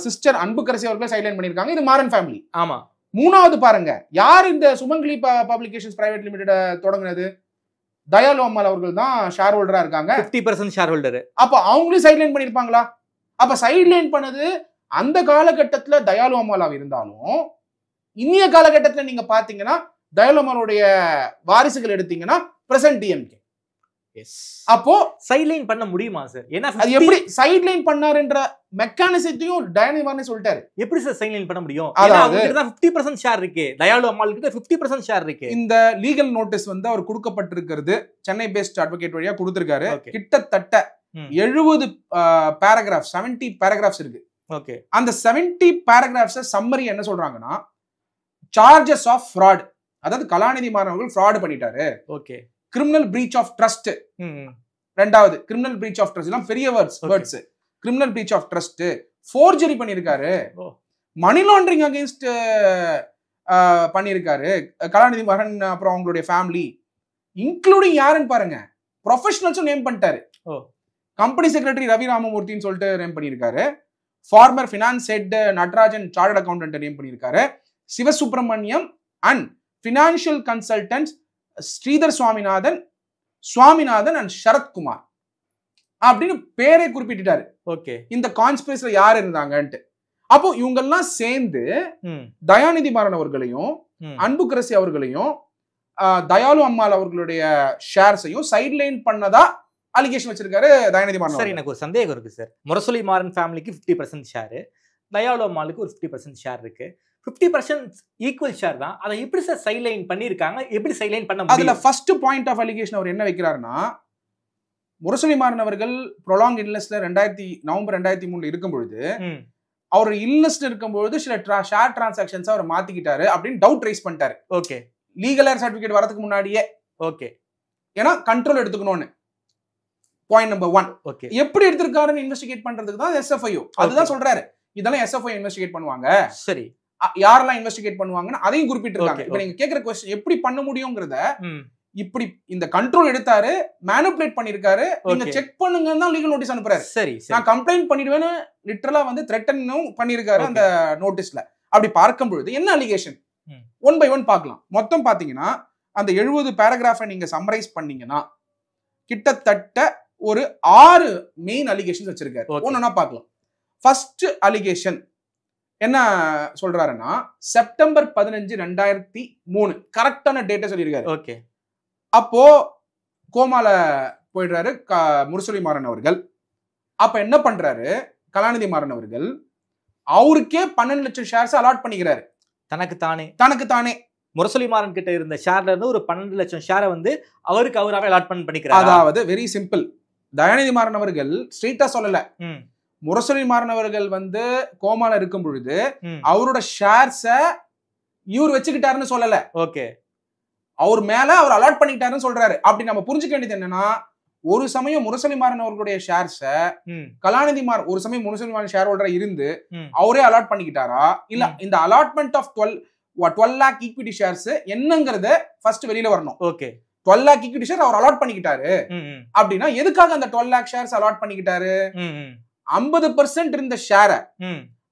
சிஸ்டர் அன்புக்கரசி அவர்களே சைட்லைன் பண்ணியிருக்காங்க. இது மாறன் ஃபேமிலி. ஆமா. மூணாவது பாருங்க, யார் இந்த சுமங்கலி பப்ளிகேஷன்ஸ் பிரைவேட் லிமிடெட் தொடங்குனது? தயாலு அம்மாள் அவர்கள் தான் ஷேர் ஹோல்டரா இருக்காங்க, 50% ஷேர் ஹோல்டர். அப்ப அவங்களே சைட்லைன் பண்ணிருப்பாங்களா? அப்ப சைட்லைன் பண்ணது அந்த காலகட்டத்துல தயாலு அம்மாளாக இருந்தாலும், இன்னைய காலகட்டத்துல நீங்க பாத்தீங்கன்னா தயாலு அம்மாளுடைய வாரிசுகள் எடுத்தீங்கன்னா பிரசன்ட் டிஎம்கே. அப்போ சைட்லைன் பண்ண முடியுமா சார்? ஏன்னா அது எப்படி சைட்லைன் பண்ணாருன்ற மெக்கானிசத்தையும் தயாநிதி மாறன் சொல்லிட்டாரு. எப்படி சார் சைட்லைன் பண்ண முடியும்? அதாவது 50% ஷேர் இருக்கு, தயாலு அம்மாள் கிட்ட 50% ஷேர் இருக்கு. இந்த லீகல் நோட்டீஸ் வந்து அவர் கொடுக்கப்பட்டிருக்கிறது சென்னை பேஸ்ட் அட்வொகேட் வழியா கொடுத்திருக்காரு. கிட்டத்தட்ட 70 பேராகிராஃப் 70 பேராகிராஃப்ஸ் இருக்கு. ஓகே. அந்த 70 பேராகிராஃப்ஸ் சம்மரி என்ன சொல்றாங்கன்னா, சார்ஜஸ் ஆஃப் ஃப்ராட், அதாவது கலாநிதி மாறன் அவர்கள் ஃப்ராட் பண்ணிட்டாரு. Okay. Criminal breach of trust, ரெண்டாவது கிரிமினல் பிரீச் ஆஃப் ட்ரஸ்ட், எல்லாம் பெரிய words. Criminal breach of trust, forgery பண்ணிருக்காரு, மணி லாண்டரிங் அகைன்ஸ்ட் பண்ணிருக்காரு கலாநிதி மாறன். அப்புறம் அவங்களுடைய ஃபேமிலி இன்க்ளூடிங் யாருன்னு பாருங்க, ப்ரொஃபஷனல்ஸும் நேம் பண்ணிட்டாரு. கம்பெனி செக்ரட்டரி ரவி ராமமூர்த்தின்னு சொல்லிட்டு நேம் பண்ணியிருக்காரு. Former finance head Natarajan chartered accountant name பண்ணியிருக்காரு. Sivasubramaniam and financial consultant Sridhar Swaminathan and Sarathkumar அப்படின்னு பேரை குறிப்பிட்டாரு. ஓகே. இந்த கான்ஸ்பிரசில யார் இருந்தாங்கன்ட்டு. அப்போ இவங்கெல்லாம் சேர்ந்து தயாநிதி மாறன் அவர்களையும் அன்புக்கரசி அவர்களையும் தயாலு அம்மாள் அவர்களுடைய ஷேர்ஸையும் சைட்லைன் பண்ணதா அலிகேஷன் வச்சிருக்காரு தயாநிதி மாறன். சார், எனக்கு ஒரு சந்தேகம் இருக்கு சார். முரசொலி மாறன் ஃபேமிலிக்கு 50% ஷேர், தயாலு அம்மாளுக்கு ஒரு 50% ஷேர் இருக்கு. 50% ஈக்குவல் ஷேர் தான். அதை எப்படி சார் சைட்லைன் பண்ணிருக்காங்க? எப்படி சைட்லைன் பண்ண முடியும்? அதுல ஃபர்ஸ்ட் பாயிண்ட் ஆஃப் அலிகேஷன் அவர் என்ன வைக்கிறாருன்னா, முரசொலி மாறன் அவர்கள் ப்ரொலாங் இல்னஸ்ல நவம்பர் 2003 இருக்கும் பொழுது, அவர் இல்னஸ்ல இருக்கும்போது சில ஷேர் டிரான்சாக்ஷன்ஸ் அவர் மாத்திக்கிட்டாரு அப்படின்னு டவுட் ரைஸ் பண்ணிட்டாரு. ஓகே. லீகல் ஏர் சர்டிபிகேட் வரதுக்கு முன்னாடியே. ஓகே. ஏன்னா கண்ட்ரோல் எடுத்துக்கணும்னு. Point number 1. ஓகே. எப்படி எடுத்திருக்காருன்னு இன்வெஸ்டிகேட் பண்றதுக்கு தான் எஸ்எஃப்ஐஓ. அதுதான் சொல்றாரு, இதெல்லாம் எஸ்எஃப்ஐ இன்வெஸ்டிகேட் பண்ணுவாங்க. சரி, யாரெல்லாம் இன்வெஸ்டிகேட் பண்ணுவாங்கன்னு அதையும் குறிப்பிட்டிருக்காங்க. இப்ப நீங்க கேக்குற क्वेश्चन எப்படி பண்ண முடியும்ங்கறத, இப்படி இந்த கண்ட்ரோல் எடுத்தாரு, மேனிபுலேட் பண்ணிருக்காரு, நீங்க செக் பண்ணுங்கன்னு தான் லீகல் நோட்டீஸ் அனுப்புறாரு. சரி, நான் கம்ப்ளைண்ட் பண்ணிடுவேன்னு லிட்டரலா வந்து த்ரெட்டனும் பண்ணிருக்காரு அந்த நோட்டீஸ்ல. அப்படி பார்க்கும் பொழுது என்ன அலிகேஷன் 1 by 1 பார்க்கலாம். மொத்தம் பாத்தீங்கன்னா அந்த 70 பேராகிராஃபை நீங்க சம்மரைஸ் பண்ணீங்கன்னா கிட்டத்தட்ட ஒரு 6 மெயின் அலிகேஷன்ஸ் வச்சிருக்காரு. ஒன்னொன்னா பார்க்கலாம். ஃபர்ஸ்ட் அலிகேஷன் என்ன சொல்றாருன்னா, செப்டம்பர் 15, 2003 கரெக்டான டேட்டா சொல்லியிருக்காரு. ஓகே. அப்போ கோமால போயிடுறாரு முரசொலி மாறன் அவர்கள். அப்ப என்ன பண்றாரு கலாநிதி மாறன் அவர்கள், அவருக்கே 12 லட்சம் ஷேர்ஸ் அலாட் பண்ணிக்கிறாரு. தனக்கு தானே முரசொலி மாறன் கிட்ட இருந்த ஷேர்ல இருந்து ஒரு 12 லட்சம் ஷேரை வந்து அவராகவே அலாட் பண்ணிக்கிறாரு. அதாவது வெரி சிம்பிள், தயாநிதி மாறன் அவர்கள் ஸ்ட்ரெயிட்டா சொல்லல. முரசொலி மாறன் அவர்கள் வந்து கோமால இருக்கும் பொழுது அவரோட ஷேர்ஸ இவர் வச்சுக்கிட்டாருன்னு சொல்லல. ஓகே. அவர் மேல அவர் அலாட் பண்ணிக்கிட்டாருன்னு சொல்றாரு. அப்படி நம்ம புரிஞ்சுக்க வேண்டியது என்னன்னா, ஒரு சமயம் முரசொலி மாறன் அவர்களுடைய ஷேர்ஸ கலாநிதி மாறன் ஒரு சமயம் முரசொலி மாறன் ஷேர் ஹோல்டரா இருந்து அவரே அலாட் பண்ணிக்கிட்டாரா, இல்ல இந்த allotment of 12 lakh equity shares என்னங்கறத ஃபர்ஸ்ட் வெளியில வரணும். ஓகே. 12 lakh ஈக்விட்டி ஷேர் அவர் அலாட் பண்ணிக்கிட்டாரு அப்படின்னா எதுக்காக அந்த 12 lakh ஷேர்ஸ் அலாட் பண்ணிக்கிட்டாரு? 50% இருந்த ஷேரை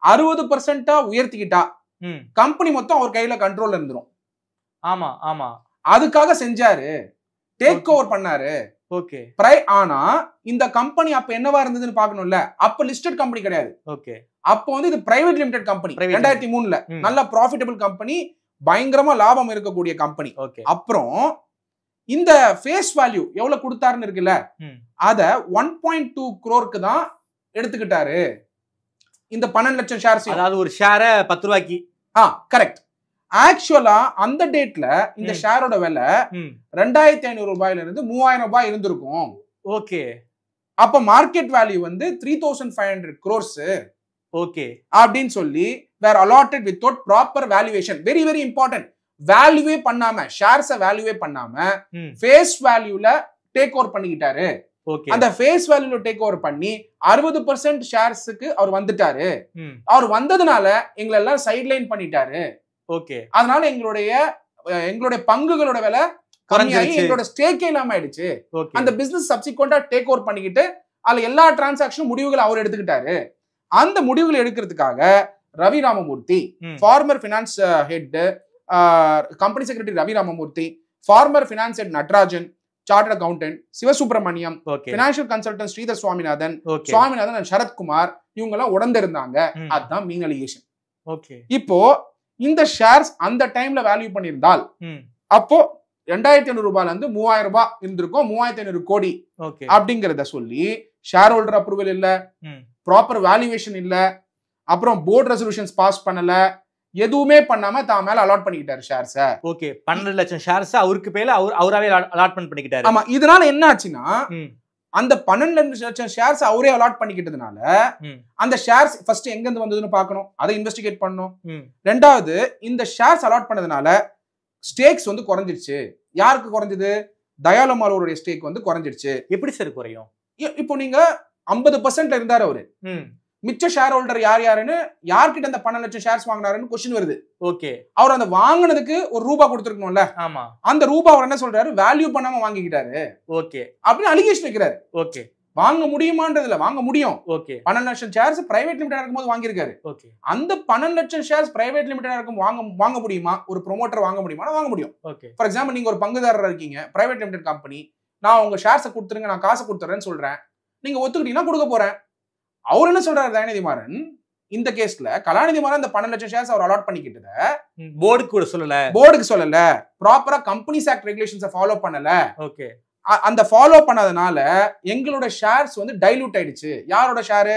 60% உயர்த்திக்கிட்டா கம்பெனி மொத்தம் அவர் கையில கண்ட்ரோல் இருந்துரும். ஆமா ஆமா, அதுக்காக செஞ்சாரு, டேக் ஓவர் பண்ணாரு. ஓகே. ஆனா இந்த கம்பெனி அப்ப என்னவா இருந்ததுன்னு பாக்கணும்ல. அப்ப லிஸ்டட் கம்பெனி கிடையாது. ஓகே. அப்போ வந்து இது பிரைவேட் லிமிடெட் கம்பெனி. 2003ல நல்ல ப்ராஃபிட்டபிள் கம்பெனி, பயங்கரமா லாபம் இருக்கக்கூடிய கம்பெனி. அப்புறம் இந்த ஃபேஸ் வேல்யூ எவ்வளவு கொடுத்தாருன்னு இருக்குல்ல, அத 1.2 crore தான் எடுத்துக்கிட்டாரு. இந்த 12 லட்சம் ஷேர்ஸ், அதாவது ஒரு ஷேர 10 ரூபாய்க்கு. கரெக்ட். ஆக்சுவலா அந்த டேட்ல இந்த ஷேரோட விலை 2500 ரூபாயில இருந்து 3000 ரூபாய் இருந்திருக்கும். ஓகே. அப்ப மார்க்கெட் வேல்யூ வந்து 3500 crores. ஓகே. அப்படின்னு சொல்லி were allotted without proper valuation. Very very important. Valuate பண்ணாம, ஷேர்ஸ வேல்யூவே பண்ணாம ஃபேஸ் வேல்யூல டேக் ஓவர் பண்ணிக்கிட்டாரு. அந்த ஃபேஸ் வேல்யூல டேக் ஓவர் பண்ணி 60% ஷேர்ஸுக்கு அவர் வந்துட்டாரு. அவர் வந்ததுனால எங்களை எல்லாம் சைட்லைன் பண்ணிட்டாரு. ஓகே. அதனால எங்களுடைய எங்களுடைய பங்குகளோட விலை கம்மியாகி எங்களோட ஸ்டேக்கே இல்லாம ஆயிடுச்சு. அந்த பிசினஸ் சப்சிக்வெண்டா டேக் ஓவர் பண்ணிக்கிட்டு அதுல எல்லா டிரான்சாக்ஷனும் முடிவுகள் அவர் எடுத்துக்கிட்டாரு. அந்த முடிவுகளை எடுக்கிறதுக்காக Ravi Ramamoorthy, former finance head company secretary Ravi Ramamoorthy, former finance head Natrajan, chartered accountant Sivasubramaniam, financial consultant Sridhar Swaminathan and Sarathkumar இவங்க எல்லாம் உடந்திருந்தாங்க. அதுதான் மீன் அலிகேஷன். இப்போ இந்த ஷேர்ஸ் அந்த டைம்ல வேல்யூ பண்ணியிருந்தால் அப்போ 2500 ரூபாயில இருந்து 3000 ரூபாய் இருந்திருக்கும், 3500 கோடி அப்படிங்கறத சொல்லி ஷேர் ஹோல்டர் அப்ரூவல் இல்ல, ப்ராப்பர் வேல்யூவேஷன் இல்ல, அப்புறம் போர்ட் ரெசல்யூஷன்ஸ் பாஸ் பண்ணல, எதுவுமே பண்ணாம தான் மேல அலாட் பண்ணிக்கிட்டாரு ஷேர்ஸ். ஓகே, 12 லட்சம் ஷேர்ஸ் அவருக்கு பேர்ல அவராவே அலாட்மெண்ட் பண்ணிக்கிட்டாரு. ஆமா, இதனால என்ன ஆச்சுன்னா அந்த 12 லட்சம் ஷேர்ஸ் அவரே அலாட் பண்ணிக்கிட்டதுனால அந்த ஷேர்ஸ் ஃபர்ஸ்ட் எங்க இருந்து வந்ததுன்னு பார்க்கணும், அதை இன்வெஸ்டிகேட் பண்ணணும். ரெண்டாவது, இந்த ஷேர்ஸ் அலாட் பண்ணதுனால ஸ்டேக்ஸ் வந்து குறைஞ்சிருச்சு. யாருக்கு குறைஞ்சது? தயாலம்மாளுடைய ஸ்டேக் வந்து குறைஞ்சிருச்சு. எப்படி சார் குறையும்? இப்போ நீங்க 50% இருந்தாரு அவரு, மிச்ச ஷேர் ஹோல்டர் யார் யாருன்னு யார்கிட்ட அந்த 12 லட்சம் ஷேர்ஸ் வாங்கினாருன்னு கொஸ்டின் வருது. ஓகே, அவர் அந்த வாங்கினதுக்கு ஒரு ரூபா கொடுத்துருக்கணும்ல. ஆமா, அந்த ரூபா அவர் என்ன சொல்றாரு, வேல்யூ பண்ணாம வாங்கிக்கிட்டாரு. ஓகே, அப்படின்னு அலிகேஷன் வைக்கிறாரு. ஓகே, வாங்க முடியுமான்றதுல வாங்க முடியும். ஓகே, 12 லட்சம் ஷேர்ஸ் பிரைவேட் லிமிடெட் இருக்கும்போது வாங்கியிருக்காரு. ஓகே, அந்த 12 லட்சம் ஷேர்ஸ் பிரைவேட் லிமிடெட் இருக்கும் வாங்க முடியுமா? ஒரு ப்ரொமோட்டர் வாங்க முடியுமா? வாங்க முடியும். ஓகே, ஃபார் எக்ஸாம்பிள், நீங்க ஒரு பங்குதாரர் இருக்கீங்க, பிரைவேட் லிமிடெட் கம்பெனி, நான் உங்க ஷேர்ஸை கொடுத்துருங்க, நான் காசை கொடுத்துறேன்னு சொல்றேன், நீங்க ஒத்துக்கிட்டீங்கன்னா கொடுக்க போறேன். அவர் என்ன சொல்றாரு தயாநிதி மாறன், இந்த கேஸ்ல கலாநிதி மாறன் அந்த 12 லட்சம் ஷேர்ஸ் அவர் அலாட் பண்ணிக்கிட்டத போர்டுக்கு சொல்லல, ப்ராப்பரா கம்பெனிஸ் ஆக்ட் ரெகுலேஷன்ஸை ஃபாலோ பண்ணல. ஓகே, அந்த ஃபாலோ பண்ணாதனால எங்களோட ஷேர்ஸ் வந்து டைலூட் ஆயிடுச்சு. யாரோட ஷேரு?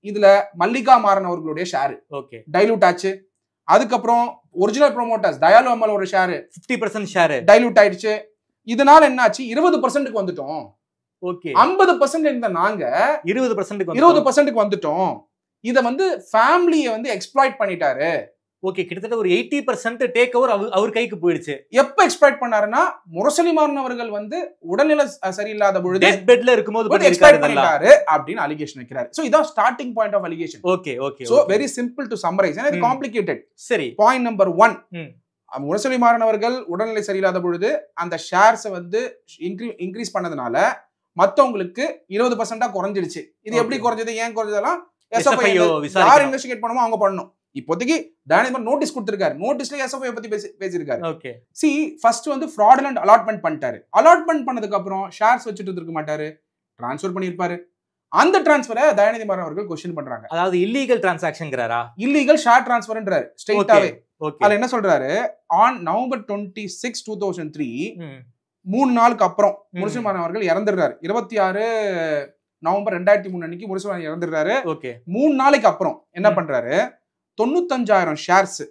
இதுல மல்லிகா மாறன் அவர்களுடைய ஷேர் டைலூட் ஆச்சு. அதுக்கப்புறம் ஒரிஜினல் ப்ரோமோட்டர்ஸ் தயாலு அம்மாளோட ஷேர் 50% ஷேர் டைலூட் ஆயிடுச்சு. இதனால என்ன ஆச்சு? 20%க்கு வந்துட்டோம். ஓகே, 50% இருந்த நாங்க 20%க்கு வந்துட்டோம். இத வந்து ஃபேமிலியை வந்து எக்ஸ்ப்ளாய்ட் பண்ணிட்டாரு. ஓகே, கிட்டத்தட்ட ஒரு 80% டேக் ஓவர் அவர் கைக்கு போயிடுச்சு. எப்ப எக்ஸ்ப்ளாய்ட் பண்ணாருன்னா, முரசொலி மாறன் அவர்கள் வந்து உடல்நிலை சரியில்லாத பொழுது டெத் பெட்ல இருக்கும்போது எக்ஸ்ப்ளாய்ட் பண்ணிட்டாரு அப்படின்னு அலிகேஷன் வைக்கிறாரு. சோ இதான் starting point of allegation. Okay, okay, so very simple to summarise, ஏன்னா இது காம்ப்ளிகேட்டட். சரி, பாயிண்ட் நம்பர் 1, முரசொலி மாறன் அவர்கள் உடல்நிலை சரியில்லாத பொழுது அந்த ஷேர்ஸ் வந்து இன்க்ரீஸ் பண்ணதுனால மத்தவங்களுக்கு 20% குறைஞ்சிடுச்சு. இது எப்படி குறைஞ்சது, ஏன் குறைஞ்சதெல்லாம் யார் இன்வெஸ்டிகேட் பண்ணுமோ அவங்க பண்ணணும். இப்போதைக்கு தயாநிதி நோட்டீஸ் கொடுத்திருக்காரு. நோட்டீஸ்ல எஸ்எஃப்ஐ பத்தி பேசியிருக்காரு. ஓகே, சி ஃபர்ஸ்ட் வந்து ஃப்ராடுலன்ட் அலாட்மெண்ட் பண்ணிட்டாரு. அலாட்மெண்ட் பண்ணதுக்கு அப்புறம் ஷேர்ஸ் வச்சுட்டு இருக்க மாட்டாரு, டிரான்ஸ்ஃபர் பண்ணிருப்பாரு. அந்த டிரான்ஸ்ஃபரை தயாநிதி மாறன் அவர்கள் क्वेश्चन பண்றாங்க. அதாவது இல்லீகல் டிரான்சாக்ஷன்ங்கறாரா? இல்லீகல் ஷேர் டிரான்ஸ்ஃபர்ன்றாரு ஸ்ட்ரைட்டாவே. அதுல என்ன சொல்றாரு, ஆன் நவம்பர் 26, 2003 3 நாளுக்கு அப்புறம் முரசொலி மாறன் அவர்கள் இறந்துடுறாரு. 26 நவம்பர் 2003 அன்னைக்கு முரசொலி மாறன் இறந்துடுறாரு. 3 நாளைக்கு அப்புறம் என்ன பண்றாரு, 95,000 ஷேர்ஸ்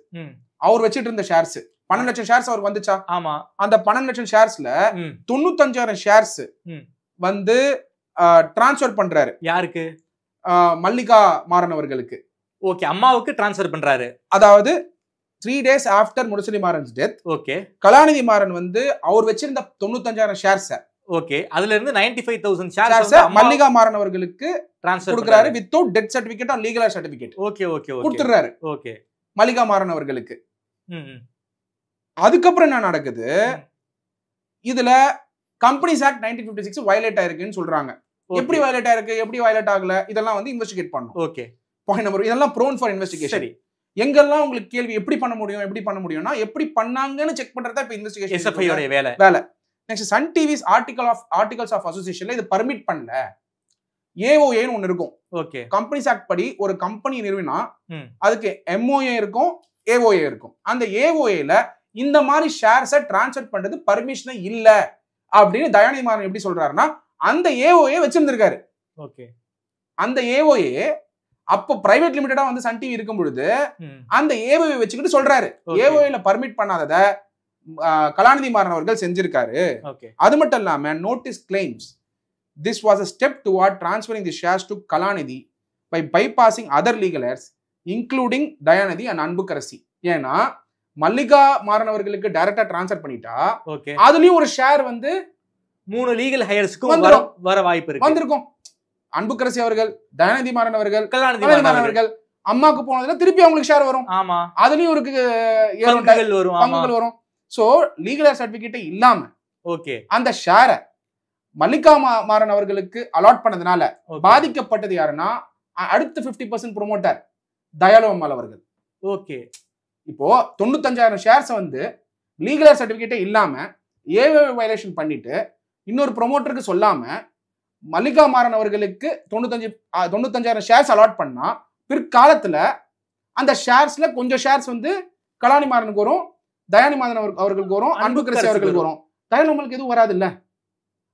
அவர் வச்சிட்டு இருந்த ஷேர்ஸ் 12 லட்சம் ஷேர்ஸ் அவருக்கு வந்துச்சா? ஆமா, அந்த 12 லட்சம் ஷேர்ஸ்ல 95,000 ஷேர்ஸ் வந்து டிரான்ஸ்ஃபர் பண்றாரு. யாருக்கு? மல்லிகா மாறன் அவர்களுக்கு. ஓகே, அம்மாவுக்கு டிரான்ஸ்ஃபர் பண்றாரு. அதாவது 3 days after Murasoli Maran's death, okay, Kalanithi Maran வந்து அவர் வச்சிருந்த 95,000 ஷேர்ஸ், ஓகே, அதுல இருந்து 95,000 ஷேர்ஸ் மல்லிகா மாறன் அவர்களுக்கு டிரான்ஸ்ஃபர் கொடுக்கறாரு without death certificate or legal certificate. Okay, okay, okay, கொடுத்துறாரு. ஓகே, மல்லிகா மாறன் அவர்களுக்கு. அதுக்கப்புறம் என்ன நடக்குது, இதுல கம்பெனிஸ் ஆக்ட் 1956 வயலேட் ஆயிருக்குன்னு சொல்றாங்க. எப்படி வயலேட் ஆயிருக்கு, எப்படி வயலேட் ஆகல, இதெல்லாம் வந்து இன்வெஸ்டிகேட் பண்ணணும். ஓகே, பாயிண்ட் நம்பர், இதெல்லாம் ப்ரோன் ஃபார் இன்வெஸ்டிகேஷன். சரி, எங்கெல்லாம் உங்களுக்கு கேள்வி எப்படி பண்ண முடியும்னா எப்படி பண்ணாங்கன்னு செக் பண்றதா இப்ப இன்வெஸ்டிகேஷன் எஸ்எஃப்ஐ உடைய வேலை. Next, Sun TV's articles of அசோசியேஷன்ல இது பர்மிட் பண்ணல. ஏஓஏ ன்னு ஒன்னு இருக்கும். ஓகே, கம்பெனிஸ் ஆக்ட் படி ஒரு கம்பெனி நிறுவினா அதுக்கு எம்ஓஏ இருக்கும், ஏஓஏ இருக்கும். அந்த ஏஓஏல இந்த மாதிரி ஷேர்ஸை டிரான்ஸ்ஃபர் பண்றது பர்மிஷன் இல்ல அப்படின்னு தயாநிதி மாறன் எப்படி சொல்றாருன்னா, அந்த ஏஓஏ வச்சிருந்திருக்காரு. ஓகே, அந்த ஏஓஏ அப்போ பிரைவேட் லிமிடெடா வந்து சன் டிவி இருக்கும் பொழுது அந்த ஏஓஏ வச்சுக்கிட்டு சொல்றாரு. ஏஓஏல பர்மிட் பண்ணாதத கலாநிதி மாறன் அவர்கள் செஞ்சிருக்காரு. அது மட்டும் இல்லாம notice claims this was a step toward transferring the shares to Kalanidhi by bypassing other legal heirs including Dayanidhi and Anbukarasi. ஏன்னா மல்லிகா மாறன் அவர்களுக்கு டைரக்டா டிரான்ஸ்ஃபர் பண்ணிட்டா அதுலயும் ஒரு ஷேர் வந்து 3 லீகல் ஹையர்ஸ்க்கு வர வாய்ப்பு இருக்கு. வந்திருக்கும். அன்புக்கரசி அவர்கள், தயாநிதி மாறன் அவர்கள், கலாநிதி மாறன் அவர்கள் அம்மாக்கு போனதுல திருப்பி அவங்களுக்கு ஷேர் வரும். ஆமா, அதுலயும் ஒரு பங்குகள் வரும். சோ லீகல் சர்டிபிகேட்டே இல்லாம ஓகே அந்த ஷேரை மல்லிகா மாறன் அவர்களுக்கு அலாட் பண்ணதுனால பாதிக்கப்பட்டது யாருன்னா அடுத்த 50% ப்ரொமோட்டர் தயாளு அம்மாள் அவர்கள். ஓகே இப்போ 95,000 ஷேர்ஸ் வந்து லீகல் சர்டிபிகேட்டே இல்லாம ஏஏ வயலேஷன் பண்ணிட்டு இன்னொரு ப்ரொமோட்டருக்கு சொல்லாம மல்லிகா மாறன் அவர்களுக்கு 95,000 ஷேர்ஸ் அலாட் பண்ணா பிற்காலத்துல அந்த ஷேர்ஸ்ல கொஞ்சம் ஷேர்ஸ் வந்து கலாநிதி மாறனுக்கு வரும், தயாநிதி மாறன் அவர்களுக்கு வரும், அன்புக்கரசி அவர்களுக்கு வரும். தயாளு அம்மாளுக்கு எதுவும் வராது இல்ல.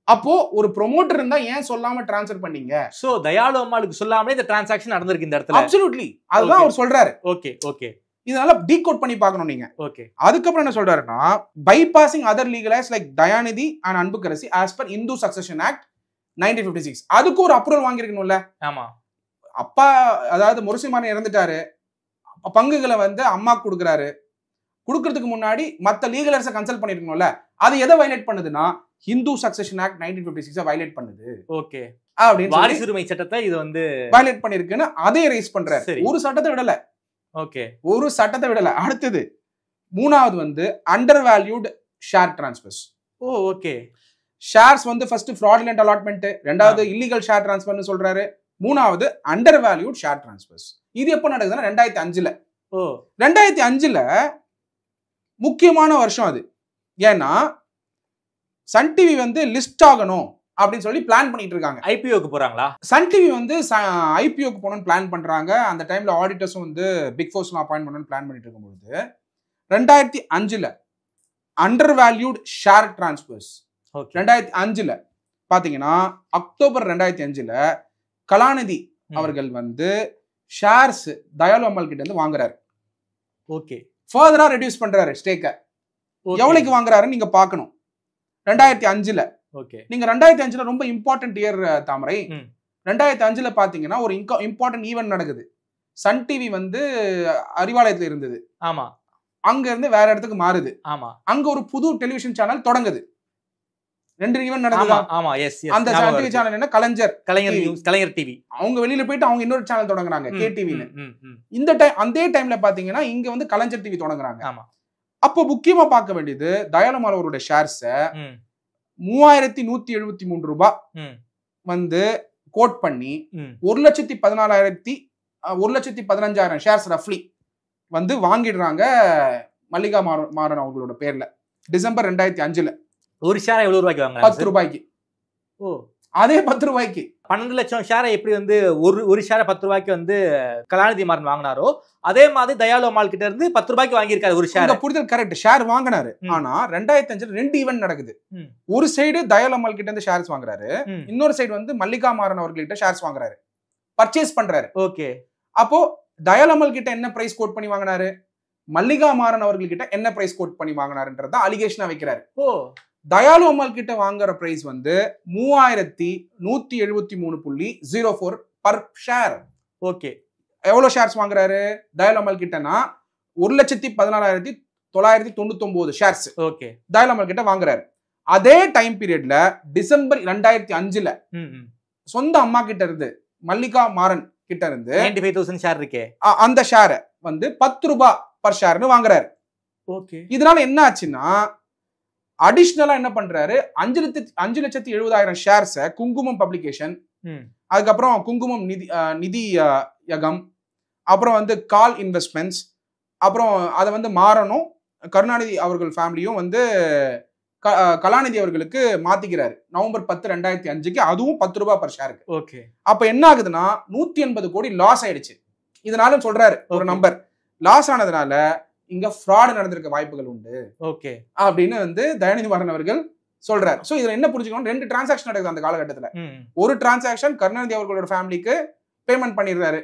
அப்போ ஒரு ப்ரொமோட்டர் இருந்தா ஏன் சொல்லாம டிரான்ஸ்ஃபர் பண்ணீங்க? சோ தயாளு அம்மாளுக்கு சொல்லாமலே இந்த டிரான்சாக்ஷன் நடந்திருக்கு இந்த இடத்துல. அப்சல்யூட்லி அதுதான் அவர் சொல்றாரு. ஓகே ஓகே இதனால டீகோட் பண்ணி பார்க்கணும் நீங்க. ஓகே அதுக்கப்புறம் என்ன சொல்றாருன்னா bypassing other legalise like Dayanidhi and Anbukkarasi as per Hindu succession act 1956 அதுக்கு ஒரு அப்ரூவல் வாங்கிருக்கணும்ல. ஆமா அப்பா அதாவது முரசிமாறன் இறந்துட்டாரு, பங்குகளை வந்து அம்மா கொடுக்குறாரு, கொடுக்கறதுக்கு முன்னாடி மத்த லீகலர்ஸை கன்சல்ட் பண்ணிருக்கணும்ல. அது எதை வயலேட் பண்ணுதுன்னா ஹிந்து சக்சஷன் ஆக்ட் 1956 வயலேட் பண்ணுது. ஓகே அப்படின்னு வாரிசுரிமை சட்டத்தை இது வந்து வயலேட் பண்ணிருக்குன்னு அதே ரைஸ் பண்றாரு. ஒரு சட்டத்தை விடல. ஓகே ஒரு சட்டத்தை விடல. அடுத்தது மூணாவது வந்து under valued share transfers. Okay shares வந்து ஃபர்ஸ்ட் ஃப்ராடுலன்ட் அலாட்மெண்ட், ரெண்டாவது இல்லீகல் ஷேர் டிரான்ஸ்ஃபர்னு சொல்றாரு, மூணாவது அண்டர் வேல்யூட் ஷேர் டிரான்ஸ்ஃபர்ஸ். இது எப்போ நடக்குதுன்னா 2005. 2005 முக்கியமான வருஷம் அது. ஏன்னா சன் டிவி வந்து லிஸ்ட் ஆகணும் அப்படின்னு சொல்லி பிளான் பண்ணிட்டு இருக்காங்க. ஐபிஓக்கு போறாங்களா? சன் டிவி வந்து ஐபிஓக்கு போகணும்னு பிளான் பண்றாங்க. அந்த டைம்ல ஆடிட்டர்ஸும் வந்து பிக் ஃபோர்ஸ்லாம் அப்பாயிண்ட் பண்ணணும்னு பிளான் பண்ணிட்டு இருக்கும்போது 2005 அண்டர் வேல்யூட் ஷேர் டிரான்ஸ்ஃபர்ஸ். 2005 பாத்தீங்கன்னா அக்டோபர் 2005 கலாநிதி அவர்கள் வந்து ஷேர்ஸ் தயாளு அம்மாள் கிட்ட இருந்து வாங்குறாரு. ஓகே ஃபர்தரா ரெடியூஸ் பண்றாரு ஸ்டேக்க. எவ்வளவுக்கு வாங்குறாருன்னு நீங்க பார்க்கணும். 2005 ஓகே நீங்க 2005 ரொம்ப இம்பார்ட்டன்ட் இயர் தாமரை. 2005 பாத்தீங்கன்னா ஒரு இம்பார்ட்டன்ட் ஈவென்ட் நடக்குது. சன் டிவி வந்து அறிவாலயத்துல இருந்தது. ஆமா. அங்க இருந்து வேற இடத்துக்கு மாறுது. ஆமா. அங்க ஒரு புது டெலிவிஷன் சேனல் தொடங்குது. 2 ஈவென்ட் நடக்குது. ஆமா எஸ் எஸ். அந்த டிவி சேனல் என்ன கலைஞர் டிவி. அவங்க வெளியில போயிட்டு அவங்க இன்னொரு சேனல் தொடங்குறாங்க கேடிவின்னு. இந்த டைம் அதே டைம்ல பாத்தீங்கன்னா இங்க வந்து கலைஞர் டிவி தொடங்குறாங்க. ஆமா. அப்போ முக்கியமா பார்க்க வேண்டியது தயாளு அம்மாள் அவருடைய ஷேர்ஸ 3173 ரூபாய் வந்து கோட் பண்ணி 1,14,000 ஷேர்ஸ் ரஃப்லி வந்து வாங்கிடுறாங்க மல்லிகா மாறன் அவங்களோட பேர்ல. டிசம்பர் 2005 ஒரு ஷேர் எவ்வளவு ரூபாய்க்கு வாங்க? 10 ரூபாய்க்கு. அதே 10 ரூபாய்க்கு 12 லட்சம் ஷேரை எப்படி வந்து ஒரு ஷேரை 10 ரூபாய்க்கு வந்து கலாநிதி மாறன் வாங்கினாரோ அதே மாதிரி தயாளு அம்மாள் கிட்ட இருந்து 10 ரூபாய்க்கு வாங்கியிருக்காரு ஒரு ஷேர். புரிதல் கரெக்ட். ஷேர் வாங்கினாரு. ஆனா 2005 2 ஈவென்ட் நடக்குது. ஒரு சைடு தயாளு அம்மாள் கிட்ட இருந்து ஷேர்ஸ் வாங்குறாரு, இன்னொரு சைடு வந்து மல்லிகா மாறன் அவர்கிட்ட ஷேர்ஸ் வாங்குறாரு, பர்ச்சேஸ் பண்றாரு. ஓகே. அப்போ தயாளு அம்மாள் கிட்ட என்ன பிரைஸ் கோட் பண்ணி வாங்கினாரு, மல்லிகா மாறன் அவர்கிட்ட என்ன பிரைஸ் கோட் பண்ணி வாங்கினாருன்றத அலிகேஷனா வைக்கிறாரு. தயாளு அம்மாள் கிட்ட வாங்குற பிரைஸ் வந்து 3173.04 பர் ஷேர். ஓகே. எவ்வளவு ஷேர்ஸ் வாங்குறாரு தயாளு அம்மாள் கிட்டனா 1,14,999 ஷேர்ஸ். ஓகே. தயாளு அம்மாள் கிட்ட வாங்குறாரு. அதே டைம் பீரியட்ல டிசம்பர் 2005 சொந்த அம்மா கிட்ட இருந்து மல்லிகா மாறன் கிட்ட இருந்து 95,000 ஷேர் இருக்கே அந்த ஷேர் வந்து 10 ரூபாய் பர் ஷேர்னு வாங்குறாரு. ஓகே. இதனால என்ன ஆச்சுன்னா அடிஷனலா என்ன பண்றாரு 5,70,000 ஷேர்ஸ குங்குமம் பப்ளிகேஷன், அதுக்கப்புறம் குங்குமம் நிதி யகம், அப்புறம் வந்து கால் இன்வெஸ்ட்மெண்ட்ஸ், அப்புறம் அதை வந்து மாறணும் கருணாநிதி அவர்கள் ஃபேமிலியும் வந்து கலாநிதி அவர்களுக்கு மாத்திக்கிறாரு நவம்பர் 10, 2005 அதுவும் 10 ரூபாய் பர் ஷேருக்கு. ஓகே. அப்ப என்ன ஆகுதுன்னா 180 கோடி லாஸ் ஆயிடுச்சு. இதனால சொல்றாரு ஒரு நம்பர் லாஸ் ஆனதுனால இங்க ஃப்ராட் நடந்திருக்க வாய்ப்புகள் உண்டு. ஓகே. அப்படின்னு வந்து தயாநிதி மாறன் அவர்கள் சொல்றாரு. சோ இதுல என்ன புரிஞ்சுக்கணும், 2 டிரான்சாக்ஷன் நடக்குது அந்த காலகட்டத்துல. ஒரு டிரான்சாக்ஷன் கருணாநிதி அவர்களோட ஃபேமிலிக்கு பேமெண்ட் பண்ணிடுறாரு.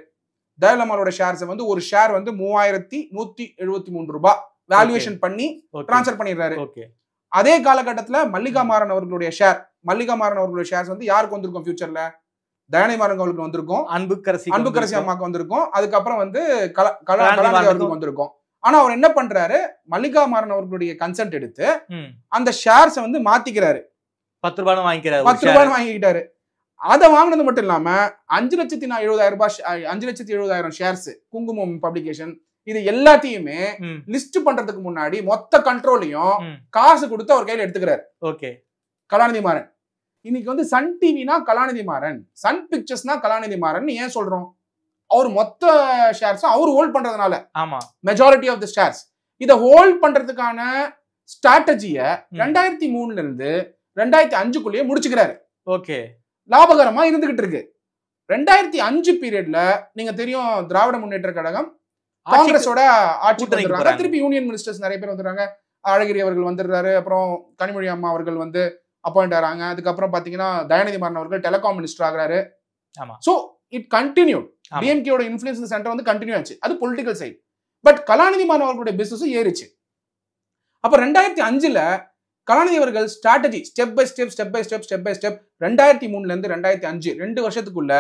தயாளு அம்மாளோட ஷேர்ஸ் வந்து ஒரு ஷேர் வந்து 3,173 ரூபாய் வேல்யூவேஷன் பண்ணி டிரான்ஸ்ஃபர் பண்ணிடுறாரு. அதே காலகட்டத்துல மல்லிகா மாறன் அவர்களுடைய ஷேர்ஸ் வந்து யாருக்கு வந்திருக்கும் ஃபியூச்சர்ல, தயாநிதி மாறன் அவர்களுக்கு வந்திருக்கும், அன்புக்கரசி அம்மாக்கு வந்திருக்கும், அதுக்கப்புறம் வந்து கலாநிதி அவர்களுக்கு வந்திருக்கும். ஆனா அவர் என்ன பண்றாரு, மல்லிகா மாறன் அவர்களுடைய கன்சென்ட் எடுத்து அந்த ஷேர்ஸ் வந்து மாத்திக்கிறாரு. 10 ரூபாய் வாங்கிக்கிறாரு. 10 ரூபாய் வாங்கிக்கிட்டாரு. அதை வாங்கினது மட்டும் இல்லாம 5,70,000 ஷேர்ஸ் குங்குமம் பப்ளிகேஷன், இது எல்லாத்தையுமே ம். லிஸ்ட் பண்றதுக்கு முன்னாடி மொத்த கண்ட்ரோலையும் ம். காசு கொடுத்து அவர் கையில எடுத்துக்கிறாரு ஓகே கலாநிதி மாறன். இன்னைக்கு வந்து சன் டிவினா கலாநிதி மாறன், சன் பிக்சர்ஸ்னா கலாநிதி மாறன் ஏன் சொல்றோம்? அவர் மொத்த ஷேர்ஸும் அவர் ஹோல்ட் பண்றதுனால, ஆமா மெஜாரிட்டி ஆஃப் தி ஷேர்ஸ். இதை ஹோல்ட் பண்றதுக்கான ஸ்ட்ராட்டஜிய ம். 2003ல இருந்து 2005 முடிச்சுக்கிறாரு. ஓகே லாபகரமா இருந்துகிட்டு இருக்கு. 2005 பீரியட்ல நீங்க தெரியும், திராவிட முன்னேற்ற கழகம் காங்கிரஸோட ஆட்சி கூட்டணிக்கு வந்துடுறாங்க. போறாங்க. திருப்பி யூனியன் மினிஸ்டர்ஸ் நிறைய பேர் வந்துடுறாங்க. அழகிரி அவர்கள் வந்துடுறாரு, அப்புறம் கனிமொழி அம்மா அவர்கள் வந்து அப்பாயிண்ட் ஆறாங்க. அதுக்கப்புறம் பாத்தீங்கன்னா தயாநிதி மாறன் அவர்கள் டெலிகாம் மினிஸ்டர் ஆகிறாரு. ஆமா. So it continue. ஆமா. டிஎம்கேயோட இன்ஃபுளுன்ஸ் சென்டர் வந்து கண்டினியூ ஆச்சு. அது பொலிட்டிக்கல் சைட். பட் கலாநிதி மாறன் அவர்களுடைய பிசினஸ் ஏறிச்சு. அப்ப 2005ல கலாநிதி அவர்கள் ஸ்ட்ராட்டஜி ஸ்டெப் பை ஸ்டெப் 2003ல இருந்து 2005 2 வருஷத்துக்குள்ள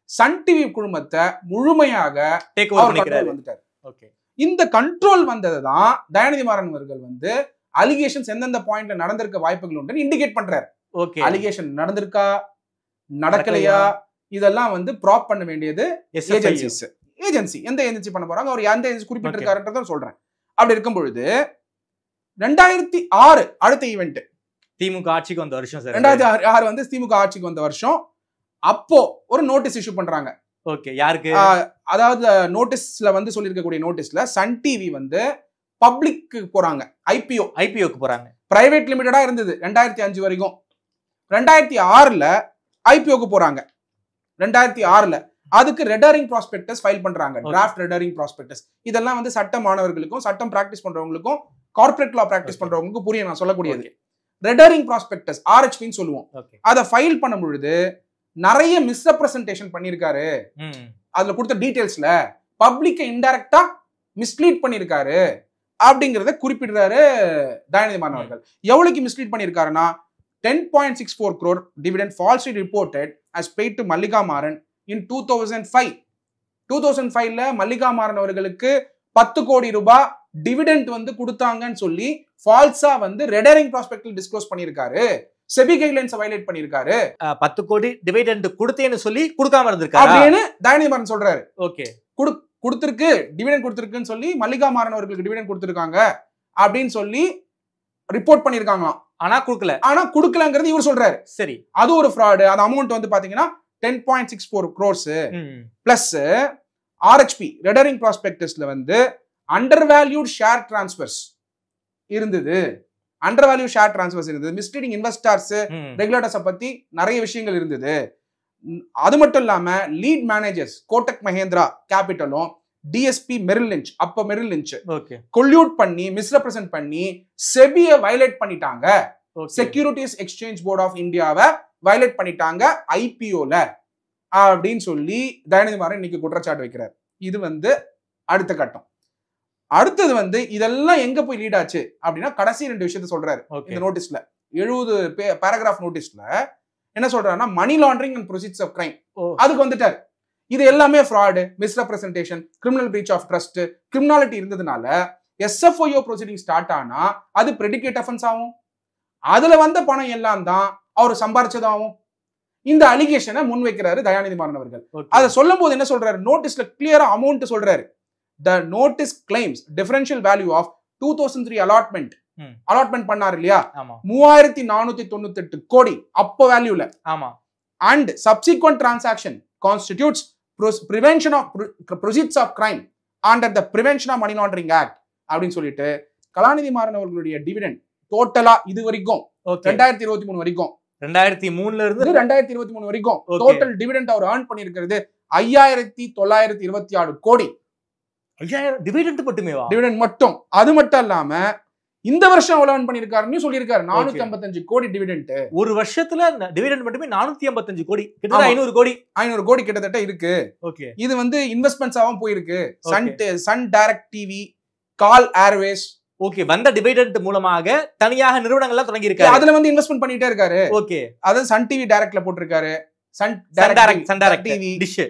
சன் டிவி குழுமத்தை முழுமையாக டேக் ஓவர் அவர் பண்ணிக்கிறாரு. control வந்துட்டார். ஓகே இந்த கண்ட்ரோல் வந்ததுதான் தயாநிதி மாறன் அவர்கள் வந்து அலிகேஷன்ஸ் எந்தெந்த பாயிண்ட்ல நடந்திருக்க வாய்ப்புகள் உண்டு இண்டிகேட் பண்றாரு. ஓகே அலிகேஷன் நடந்திருக்கா நடக்கலையா இதெல்லாம் வந்து ப்ராப் பண்ண வேண்டியது ஏஜென்சி. எந்த ஏஜென்சி பண்ண போறாங்க, அவர் எந்த ஏஜென்சி குறிப்பிட்டிருக்காருன்றத சொல்றேன். அப்படி இருக்கும் பொழுது 2006 அடுத்த ஈவெண்ட், திமுக ஆட்சிக்கு வந்த வருஷம் சார். 2006 வந்து திமுக ஆட்சிக்கு வந்த வருஷம். அப்போ ஒரு நோட்டீஸ் இஷ்யூ பண்றாங்க. ஓகே யாருக்கு? அதாவது நோட்டீஸ்ல வந்து சொல்லியிருக்கக்கூடிய நோட்டீஸ்ல சன் டிவி வந்து பப்ளிக்கு போறாங்க. ஐபிஓக்கு போறாங்க. பிரைவேட் லிமிடெடா இருந்தது 2005 வரைக்கும். 2006ல ஐபிஓக்கு போறாங்க. 2006ல அதுக்கு ரெடரிங் ப்ராஸ்பெக்டஸ் ஃபைல் பண்றாங்க. Draft red herring prospectus. இதெல்லாம் வந்து சட்ட மாணவர்களுக்கும் சட்டம் பிராக்டிஸ் பண்றவங்களுக்கும் கார்ப்பரேட் லா பிராக்டிஸ் பண்றவங்களுக்கும் புரியும் நான் சொல்லக்கூடியது. ரெடரிங் ப்ராஸ்பெக்டஸ் ஆர்ஹெச்பின்னு சொல்லுவோம். அதை ஃபைல் பண்ணும் பொழுது நிறைய மிஸ்ரெப்ரசன்டேஷன் பண்ணியிருக்காரு. அதுல கொடுத்த டீடைல்ஸ்ல பப்ளிக்கை இன்டைரக்டா மிஸ்லீட் பண்ணியிருக்காரு அப்படிங்கறத குறிப்பிடுறாரு தயாநிதி மாறன் அவர்கள். எவ்வளவுக்கு மிஸ்லீட் பண்ணியிருக்காருன்னா 10.64 crore dividend falsely reported as paid to Mallika Maran in 2005. 2005ல Mallika Maran அவர்களுக்கு 10 கோடி ரூபாய் டிவிடெண்ட் வந்து கொடுத்தாங்கன்னு சொல்லி ஃபால்ஸா வந்து ரெடரிங் ப்ராஸ்பெக்டில் டிஸ்க்ளோஸ் பண்ணியிருக்காரு. செபி கைட்லைன்ஸ் வயலேட் பண்ணியிருக்காரு. 10 கோடி டிவிடெண்ட் கொடுத்தேன்னு சொல்லி கொடுக்காம இருந்திருக்காரு அப்படின்னு தயாநிதி மாறன் சொல்றாரு. ஓகே கொடுத்திருக்கு, டிவிடெண்ட் கொடுத்திருக்குன்னு சொல்லி மல்லிகா மாறன் அவர்களுக்கு டிவிடெண்ட் கொடுத்திருக்காங்க அப்படின்னு சொல்லி ரிப்போர்ட் பண்ணிருக்காங்களாம். ஆனா கொடுக்கலங்கிறது இவர் சொல்றாரு. சரி, அது ஒரு ஃப்ராட். அந்த அமௌண்ட் வந்து பாத்தீங்கன்னா 10.64 crores பிளஸ் ஆர்ஹெச்பி ரெடரிங் ப்ராஸ்பெக்டஸ்ல வந்து அண்டர்வேல்யூட் ஷேர் டிரான்ஸ்ஃபர்ஸ் இருந்தது. மிஸ்லீடிங் இன்வெஸ்டர்ஸ் ரெகுலேட்டர்ஸ் பத்தி நிறைய விஷயங்கள் இருந்தது. அது மட்டும் இல்லாம லீட் மேனேஜர்ஸ் கோட்டக் மஹேந்திரா கேபிட்டலும் டிஎஸ்பி மெரில் லிஞ்ச் கொல்யூட் பண்ணி மிஸ்ரெப்ரசன்ட் பண்ணி செபியை வயலேட் பண்ணிட்டாங்க. செக்யூரிட்டிஸ் எக்ஸ்சேஞ்ச் போர்ட் ஆஃப் இந்தியாவை வயலேட் பண்ணிட்டாங்க ஐபிஓல அப்படின்னு சொல்லி தயாநிதி மாறன் இன்னைக்கு குற்றச்சாட்டு வைக்கிறார். இது வந்து அடுத்த கட்டம். அடுத்தது வந்து இதெல்லாம் எங்க போய் லீட் ஆச்சு அப்படின்னா கடைசி 2 விஷயத்த சொல்றாரு இந்த நோட்டீஸ்ல. 70 பேராகிராஃப் நோட்டீஸ்ல என்ன சொல்றாருன்னா money laundering and proceeds of crime அதுக்கு வந்துட்டாரு. இது எல்லாமே fraud, misrepresentation, criminal breach of trust, criminality இருந்ததுனால எஸ்எஃப்ஐஓ ப்ரொசீடிங் ஸ்டார்ட் ஆனா அது பிரெடிகேட் அஃபென்ஸ் ஆகும். அதுல வந்த பணம் எல்லாம் தான் அவர் சம்பாரிச்சதாகும். இந்த அலிகேஷனை முன்வைக்கிறாரு தயாநிதி மாறன் அவர்கள். அதை சொல்லும் போது என்ன சொல்றாரு, நோட்டீஸ்ல கிளியரா அமௌண்ட் சொல்றாரு. The notice claims differential value of 2003 allotment பண்ணாரு இல்லையா, 3498 கோடி அப்ப வேல்யூல. And subsequent transaction constitutes prevention of proceeds of crime under the Prevention of Money Laundering Act அப்படின்னு சொல்லிட்டு கலாநிதி மாறன் அவர்களுடைய டிவிடெண்ட் டோட்டலா இது வரைக்கும் 2023 வரைக்கும் 2003ல இருந்து 2023 வரைக்கும் டோட்டல் டிவிடெண்ட் அவர் earn பண்ணியிருக்கிறது 5926 கோடி. 5000 டிவிடெண்ட் மட்டுமேவா? டிவிடெண்ட் மட்டும். அது மட்டும் இல்லாம இந்த வருஷம் எவ்வளவு earn பண்ணிருக்காருன்னு சொல்லியிருக்காரு. 455 கோடி டிவிடெண்ட். ஒரு வருஷத்துல டிவிடெண்ட் மட்டுமே 455 கோடி, கிட்டத்தட்ட 500 கோடி கிட்டத்தட்ட இருக்கு. ஓகே, இது வந்து இன்வெஸ்ட்மெண்ட்ஸாவும் போயிருக்கு. சன் டைரக்ட் டிவி, கால் ஏர்வேஸ். ஓகே, வந்த டிவிடெண்ட் மூலமாக தனியாக நிறுவனங்கள்லாம் தொடங்கி இருக்காரு. அதுல வந்து இன்வெஸ்ட்மென்ட் பண்ணிட்டே இருக்காரு. ஓகே, அது சன் டிவி டைரக்ட்ல போட்டிருக்காரு. Sun direct TV, dish,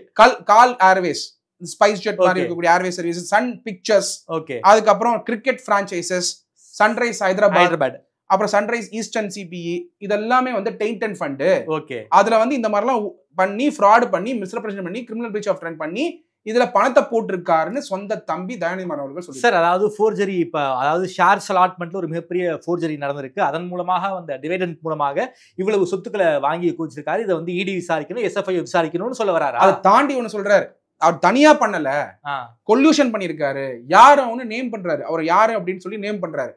Kal airways, spice jet மாதிரி இருக்கக்கூடிய airways services, Sun pictures. Okay, அதுக்கப்புறம் கிரிக்கெட் பிரான்ச்சைசஸ், சன்ரைஸ் ஹைதராபாத், அப்புறம் சன்ரைஸ் ஈஸ்டர்ன் சிபிஇ, இதெல்லாமே வந்து டெயின்டன் ஃபண்ட். ஓகே, அதுல வந்து இந்த மாதிரிலாம் பண்ணி ஃப்ராட் பண்ணி மிஸ்ரெப்ரசன்ட் பண்ணி கிரிமினல் பிரீச் ஆஃப் ட்ரஸ்ட் பண்ணி இதுல பணத்தை போட்டிருக்காருன்னு சொந்த தம்பி தயாநிதி மாறன் அவர்கள் சொல்லி. சார், அதாவது ஃபோர்ஜரி, இப்ப அதாவது ஷேர்ஸ் அலாட்மெண்ட்ல ஒரு மிகப்பெரிய ஃபோர்ஜரி நடந்திருக்கு. அதன் மூலமாக அந்த டிவைடெண்ட் மூலமாக இவ்வளவு சொத்துக்களை வாங்கி குவிச்சிருக்காரு. இதை வந்து இடி விசாரிக்கணும், SFI விசாரிக்கணும்னு சொல்ல வராரு. அதை தாண்டி ஒண்ணு சொல்றாரு, அவர் தனியா பண்ணல, கொல்யூஷன் பண்ணிருக்காரு. யார ஒண்ணு நேம் பண்றாரு, அவர் யாரு அப்படின்னு சொல்லி நேம் பண்றாரு.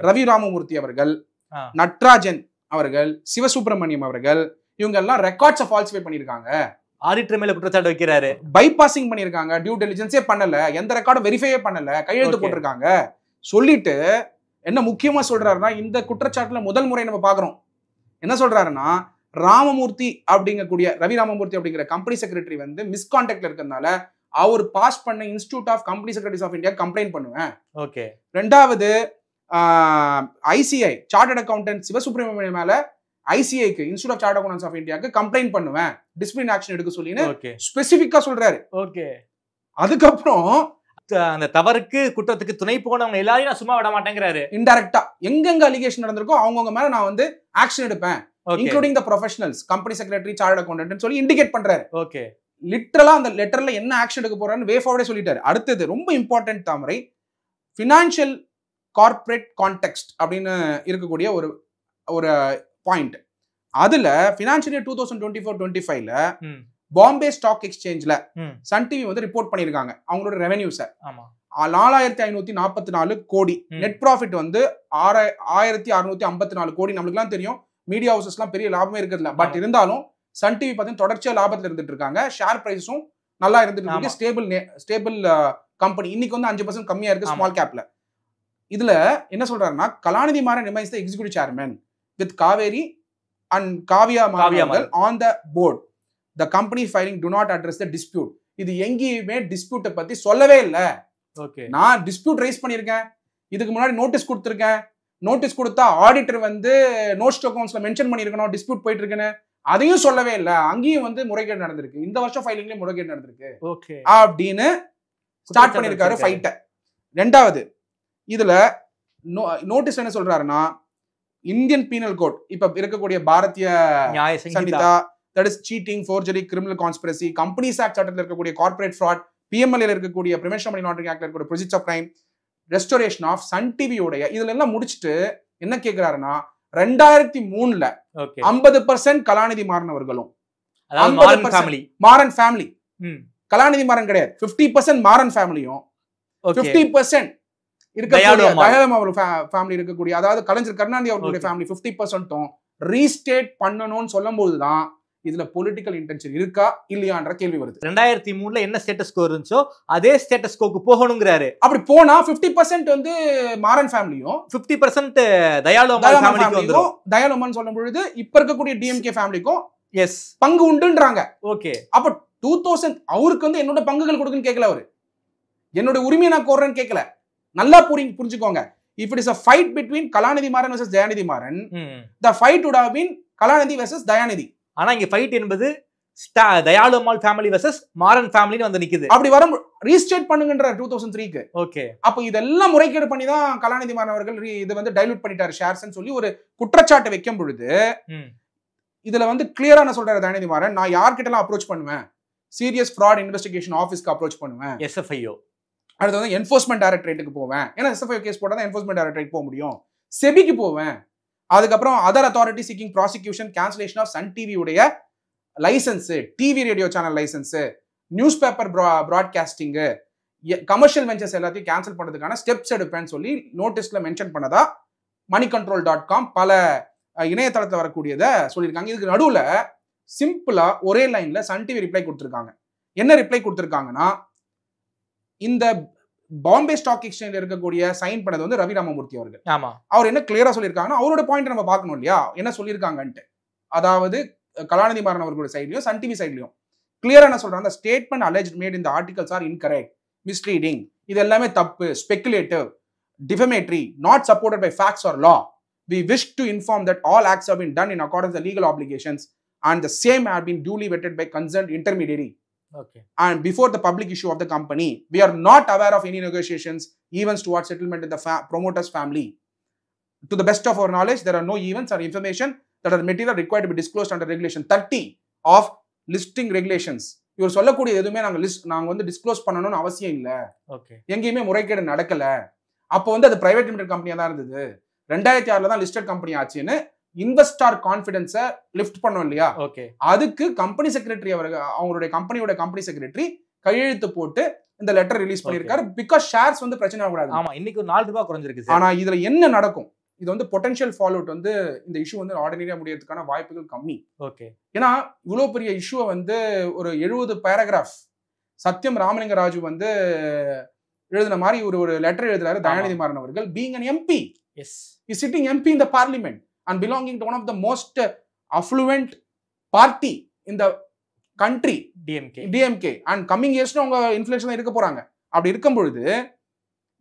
ரவி ராமமூர்த்தி அவர்கள், நட்ராஜன் அவர்கள், சிவசுப்பிரமணியம் அவர்கள், இவங்க எல்லாம் ரெக்கார்ட்ஸை ஃபால்சிஃபை பண்ணிருக்காங்க. ஆடிட்டர் மேல குற்றச்சாட்டு வைக்கிறாரு. பைபாசிங் பண்ணிருக்காங்க, டியூ டெலிஜென்ஸே பண்ணல, எந்த ரெக்கார்டும் வெரிஃபையே பண்ணல, கையெழுத்து போட்டிருக்காங்க சொல்லிட்டு என்ன முக்கியமா சொல்றாருன்னா, இந்த குற்றச்சாட்டுல முதல் முறை நம்ம பாக்குறோம். என்ன சொல்றாருன்னா, ராமமூர்த்தி அப்படிங்கக்கூடிய ரவி ராமமூர்த்தி அப்படிங்கிற கம்பெனி செக்ரட்டரி வந்து மிஸ்கான்டாக்ட்ல இருக்கிறதுனால அவர் பாஸ் பண்ண institute of company secretaries of India complaint பண்ணுவேன். ஓகே. ரெண்டாவது ICI சார்ட்டர்ட் அக்கௌண்டன்ட் சிவசுப்ரமணியம் மேல ICIக்கு institute of chartered accountants of இந்தியாக்கு கம்ப்ளைண்ட் பண்ணுவேன், டிசிப்ளின் ஆக்ஷன் எடுக்க சொல்லின்னு ஸ்பெசிபிக்கா சொல்றாரு. ஓகே. அதுக்கப்புறம் அந்த தவறுக்கு குற்றத்துக்கு துணை போனவங்க எல்லாரையும் நான் சும்மா விட மாட்டேங்கிறாரு. இன்டைரக்டா எங்கெங்க அலிகேஷன் நடந்திருக்கோ அவங்கவுங்க மேல நான் வந்து ஆக்ஷன் எடுப்பேன், இன்க்ளூடிங் தி professionals, company secretary, chartered accountant சொல்லி இண்டிகேட் பண்றாரு. ஓகே. லிட்டரலா அந்த லெட்டர்ல என்ன ஆக்ஷன் எடுக்க போறான்னு வே ஃபார்வர்டே சொல்லிட்டாரு. அடுத்தது ரொம்ப important Thamarai, financial corporate context அப்படின்னு இருக்கக்கூடிய ஒரு ஒரு பாயிண்ட். அதுல ஃபினான்ஷியல் இயர் 2024-25ல பாம்பே ஸ்டாக் எக்ஸ்சேஞ்ச்ல சன் டிவி வந்து ரிப்போர்ட் பண்ணிருக்காங்க அவங்களோட ரெவென்யூஸை. 4544 கோடி, நெட் ப்ராஃபிட் வந்து 6654 கோடி. நம்மளுக்கு எல்லாம் தெரியும் மீடியா ஹவுசஸ் எல்லாம் பெரிய லாபமே இருக்கிறதுல, பட் இருந்தாலும் சன் டிவி பார்த்தீங்கன்னா தொடர்ச்சியா லாபத்துல இருந்துட்டு இருக்காங்க. ஷேர் பிரைஸும் நல்லா இருந்துட்டு இருக்கு, ஸ்டேபிள் கம்பெனி. இன்னைக்கு வந்து 5% கம்மியா இருக்கு ஸ்மால் கேப்ல. இதுல என்ன சொல்றாருன்னா, Kalanithi Maran remains the executive chairman with Kaveri and Kavya Maran on the board. The company filing do not address the dispute. இது எங்கேயுமே டிஸ்பியூட்டை பத்தி சொல்லவே இல்லை. நான் டிஸ்பியூட் ரைஸ் பண்ணியிருக்கேன், இதுக்கு முன்னாடி நோட்டீஸ் கொடுத்துருக்கேன். நோட்டீஸ் கொடுத்தா ஆடிட்டர் வந்து நோட்ஸ் அக்கௌண்ட்ஸ்ல மென்ஷன் பண்ணிருக்கணும் டிஸ்பியூட் போயிட்டு இருக்குன்னு, அதையும் சொல்லவே இல்லை. அங்கேயும் வந்து முறைகேடு நடந்திருக்கு, இந்த வருஷம் ஃபைலிங்லயும் முறைகேடு நடந்திருக்கு அப்படின்னு ஸ்டார்ட் பண்ணிருக்காரு ஃபைட்டை. ரெண்டாவது இதுல நோட்டீஸ் என்ன சொல்றாருன்னா, இந்தியன் பீனல் கோட் இப்ப இருக்கக்கூடிய Bharatiya Sangeetha, that is cheating, forgery, criminal conspiracy, companies act சட்டத்தில் இருக்கக்கூடிய corporate fraud, PML இருக்கக்கூடிய prevention of money laundering act இருக்கக்கூடிய proceeds of crime, restoration of Sun TV உடைய இதுல எல்லாம் முடிச்சிட்டு என்ன கேக்குறாருன்னா, 2003ல 50% கலாநிதி மாறன் அவர்களும், மாறன் ஃபேமிலி, கலாநிதி மாறன் கிடையாது, 50% மாறன் ஃபேமிலியும் 50% ஃபேமிலி இருக்கக்கூடிய, அதாவது கலைஞர் கருணாநிதி அவர்களுடைய ஃபேமிலி 50%ம் ரீஸ்டேட் பண்ணணும்னு சொல்லும் போதுதான் இதுல பொலிட்டிக்கல் இன்டென்ஷன் இருக்கா இல்லையான்ற கேள்வி வருது. 2003ல என்ன ஸ்டேட்டஸ் கோ இருந்துச்சோ அதே ஸ்டேட்டஸ் கோக்கு போகணுங்கிறாரு. அப்படி போனா 50% வந்து மாறன் ஃபேமிலியும் 50% தயாளு ஃபேமிலிக்கும், தயாளுமன் சொல்லும் பொழுது இப்ப இருக்கக்கூடிய டிஎம்கே ஃபேமிலிக்கும் பங்கு உண்டுன்றாங்க. ஓகே. அப்ப 2000 அவருக்கு வந்து என்னோட பங்குகள் கொடுக்குன்னு கேட்கல, அவரு என்னோட உரிமையை நான் கோர்றேன்னு கேட்கல. நல்லா புரிஞ்சுக்கோங்க. If it is a fight between Kalanidhi Maran versus Dayanidhi Maran, the fight would have been Kalanidhi versus Dayanidhi. ஆனா இங்க ஃபைட் என்பது தயாளு அம்மாள் ஃபேமிலி வெர்சஸ் மாறன் ஃபேமிலின்னு வந்து நிக்குது. அப்படி வரும் ரீஸ்டேட் பண்ணுங்கன்ற 2003க்கு. ஓகே. அப்ப இதெல்லாம் முறைகேடு பண்ணி தான் கலாநிதி மாறன் அவர்கள் இது வந்து டைலூட் பண்ணிட்டாரு ஷேர்ஸ்னு சொல்லி ஒரு குற்றச்சாட்டு வைக்கும் பொழுது இதுல வந்து கிளியரா என்ன சொல்றாரு தயாநிதி மாறன், நான் யார்கிட்ட எல்லாம் அப்ரோச் பண்ணுவேன், சீரியஸ் ஃப்ராட் இன்வெஸ்டிகேஷன் ஆஃபீஸ்க்கு அப்ரோச் பண்ணுவேன், SFIO, அடுத்து வந்து என்ஃபோர்ஸ்மெண்ட் டைரக்டரேட்டுக்கு போவேன், ஏன்னா SFIO கேஸ் போட்டா தான் என்ஃபோர்ஸ்மெண்ட் டைரக்டரேட் போக முடியும், செபிக்கு போவேன், அதுக்கப்புறம் other authority seeking prosecution, cancellation of Sun TV உடைய licence, TV radio channel licence, newspaper broadcasting, commercial ventures எல்லாத்தையும் கேன்சல் பண்றதுக்கான ஸ்டெப்ஸ் எடுப்பேன்னு சொல்லி நோட்டீஸ்ல மென்ஷன் பண்ணதா moneycontrol.com பல இணையதளத்தில் வரக்கூடியதை சொல்லியிருக்காங்க. இதுக்கு நடுவுல சிம்பிளா ஒரே லைன்ல சன் டிவி ரிப்ளை கொடுத்திருக்காங்க. என்ன ரிப்ளை கொடுத்திருக்காங்கன்னா, இந்த பாம்பே ஸ்டாக் எக்ஸ்சேஞ்சில் இருக்கக்கூடிய சைன் பண்ணது வந்து ரவி ராமமூர்த்தி அவர்கள். ஆமா. அவர் என்ன கிளியரா சொல்லியிருக்காங்கன்னா, அவரோட பாயிண்ட் நம்ம பார்க்கணும் இல்லையா, என்ன சொல்லியிருக்காங்கன்ட்டு. அதாவது கலாநிதி மாறன் அவர்களுடைய சைட்லயும் சன் டிவி சைட்லயும் கிளியரா என்ன சொல்றாங்க, statement alleged made in the articles are incorrect, misleading, இது எல்லாமே தப்பு, speculative, defamatory, not supported by facts or law. We wish to inform that all acts have been done in accordance with the legal obligations and the same have been duly vetted by concerned intermediary. Okay. And before the public issue of the company, we are not aware of any negotiations, events towards settlement in the promoter's family. To the best of our knowledge, there are no events or information that are material required to be disclosed under regulation 30 of listing regulations. இவர் சொல்லக்கூடிய எதுவுமே நாங்க வந்து டிஸ்க்ளோஸ் பண்ணணும்னு அவசியம் இல்லை, எங்கேயுமே முறைகேடு நடக்கல, அப்போ வந்து அது பிரைவேட் லிமிடெட் கம்பெனியா தான் இருந்தது, 2006 தான் லிஸ்டட் கம்பெனி ஆச்சுன்னு இன்வெஸ்டார் கான்ஃபிடன்ஸை லிஃப்ட் பண்ணோம் இல்லையா, அதுக்கு கம்பெனி செக்ரட்டரி அவங்களுடைய கம்பெனியோட கம்பெனி செக்ரட்டரி கையெழுத்து போட்டு இந்த லெட்டர் ரிலீஸ் பண்ணிருக்காரு. பிகாஸ் ஷேர்ஸ் வந்து பிரச்சனை ஆகக்கூடாது. ஆமா, இன்னைக்கு ஒரு 4 ரூபாய் குறைஞ்சிருக்கு. ஆனா இதுல என்ன நடக்கும், இது வந்து பொட்டன்ஷியல் ஃபாலோ அவுட் வந்து இந்த இஷ்யூ வந்து ஆர்டினரியா முடியறதுக்கான வாய்ப்புகள் கம்மி. ஏன்னா இவ்வளவு பெரிய இஷ்யூவை வந்து ஒரு 70 பேராகிராஃப் சத்யம் ராமலிங்க ராஜு வந்து எழுதின மாதிரி ஒரு லெட்டர் எழுதுறாரு தயாநிதி மாறன் அவர்கள். Being an MP, is sitting MP in the parliament and belonging to one of the most affluent party in the country, DMK, and coming years அவங்க இன்ஃப்ளேஷன் இருக்க போறாங்க. அப்படி இருக்கும் பொழுது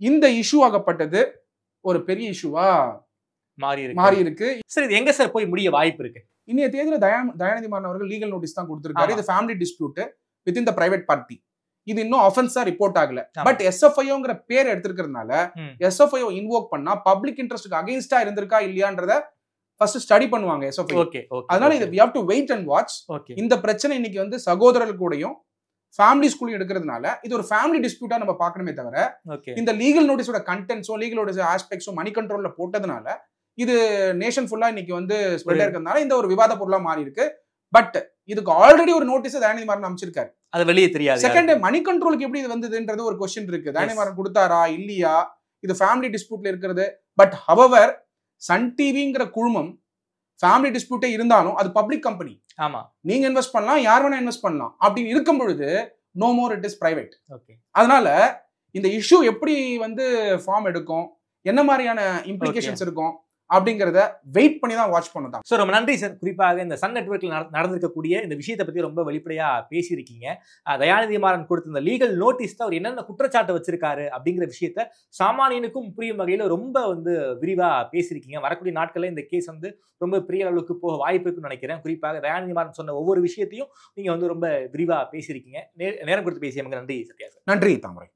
இந்த இஷ்யூ ஆகப்பட்டது ஒரு பெரிய இஷ்யூவா மாறி இருக்கு. சரி, இது எங்க சார் போய் முடிய வாய்ப்பு இருக்கு? இன்னைய தேதியில தயாநிதி மாறன் அவர்கள் லீகல் நோட்டீஸ் தான் கொடுத்திருக்காரு. இது family dispute with in the private party. இது இன்னும் ஆஃபென்ஸா ரிப்போர்ட் ஆகல. பட் SFIOங்கிற பேர் எடுத்திருக்கிறதுனால SFIO இன்வோக் பண்ணா பப்ளிக் இன்ட்ரெஸ்ட்க்கு அகைன்ஸ்டா இருந்திருக்கா இல்லையான்றத ஃபர்ஸ்ட் ஸ்டடி பண்ணுவாங்க SFIO. அதனால இது we have to wait and watch. இந்த பிரச்சனை இன்னைக்கு வந்து சகோதரர்கள் கூடயும் ஃபேமிலி ஸ்கூலையும் எடுக்கிறதுனால இது ஒரு ஃபேமிலி டிஸ்பியூட்டா நம்ம பார்க்கணுமே தவிர இந்த லீகல் நோட்டீஸோட கண்டென்ட்ஸோ லீகல் நோட்டீஸ் ஆஸ்பெக்ட்ஸோ மணி கண்ட்ரோல்ல போட்டதுனால இது நேஷன் ஃபுல்லா இன்னைக்கு வந்து ஸ்ப்ரெட் இருக்கிறதுனால இந்த ஒரு விவாத பொருளா மாறி இருக்கு. பட் இதுக்கு ஆல்ரெடி ஒரு நோட்டீஸ் தயாநிதி மாறன் அமைச்சிருக்காரு, அது வெளியே தெரியாது. செகண்ட் மணி கண்ட்ரோலுக்கு எப்படி இது வந்ததுன்றது ஒரு क्वेश्चन இருக்கு. தயாநிதி மாறன் கொடுத்தாரா இல்லையா, இது ஃபேமிலி டிஸ்பியூட்ல இருக்கிறது. பட் ஹவவர் சன் டிவிங்கிற குழுமம் ஃபேமிலி டிஸ்பியூட்டே இருந்தாலும் அது பப்ளிக் கம்பெனி. ஆமா, நீங்க இன்வெஸ்ட் பண்ணலாம், யார் வேணா இன்வெஸ்ட் பண்ணலாம். அப்படி இருக்கும் பொழுது no more it is private. அதனால இந்த இஷ்யூ எப்படி வந்து ஃபார்ம் எடுக்கும், என்ன மாதிரியான இம்ப்ளிகேஷன்ஸ் இருக்கும் அப்படிங்கறத வெயிட் பண்ணி தான் வாட்ச் பண்ணலாம். ஸோ ரொம்ப நன்றி சார். குறிப்பாக இந்த சன் நெட்வொர்க்ல நடந்திருக்கக்கூடிய இந்த விஷயத்தை பத்தி ரொம்ப வெளிப்படையா பேசியிருக்கீங்க. தயாநிதி மாறன் கொடுத்த இந்த லீகல் நோட்டீஸ்ல அவர் என்னென்ன குற்றச்சாட்டு வச்சிருக்காரு அப்படிங்கிற விஷயத்த சாமானியனுக்கும் புரியும் வகையில ரொம்ப வந்து விரிவா பேசியிருக்கீங்க. வரக்கூடிய நாட்கள்ல இந்த கேஸ் வந்து ரொம்ப பெரிய அளவுக்கு போக வாய்ப்பு இருக்குன்னு நினைக்கிறேன். குறிப்பாக தயாநிதி மாறன் சொன்ன ஒவ்வொரு விஷயத்தையும் நீங்க வந்து ரொம்ப விரிவா பேசியிருக்கீங்க. நேரம் கொடுத்து பேசியவங்க நன்றி சத்யா சார். நன்றி தாமரை.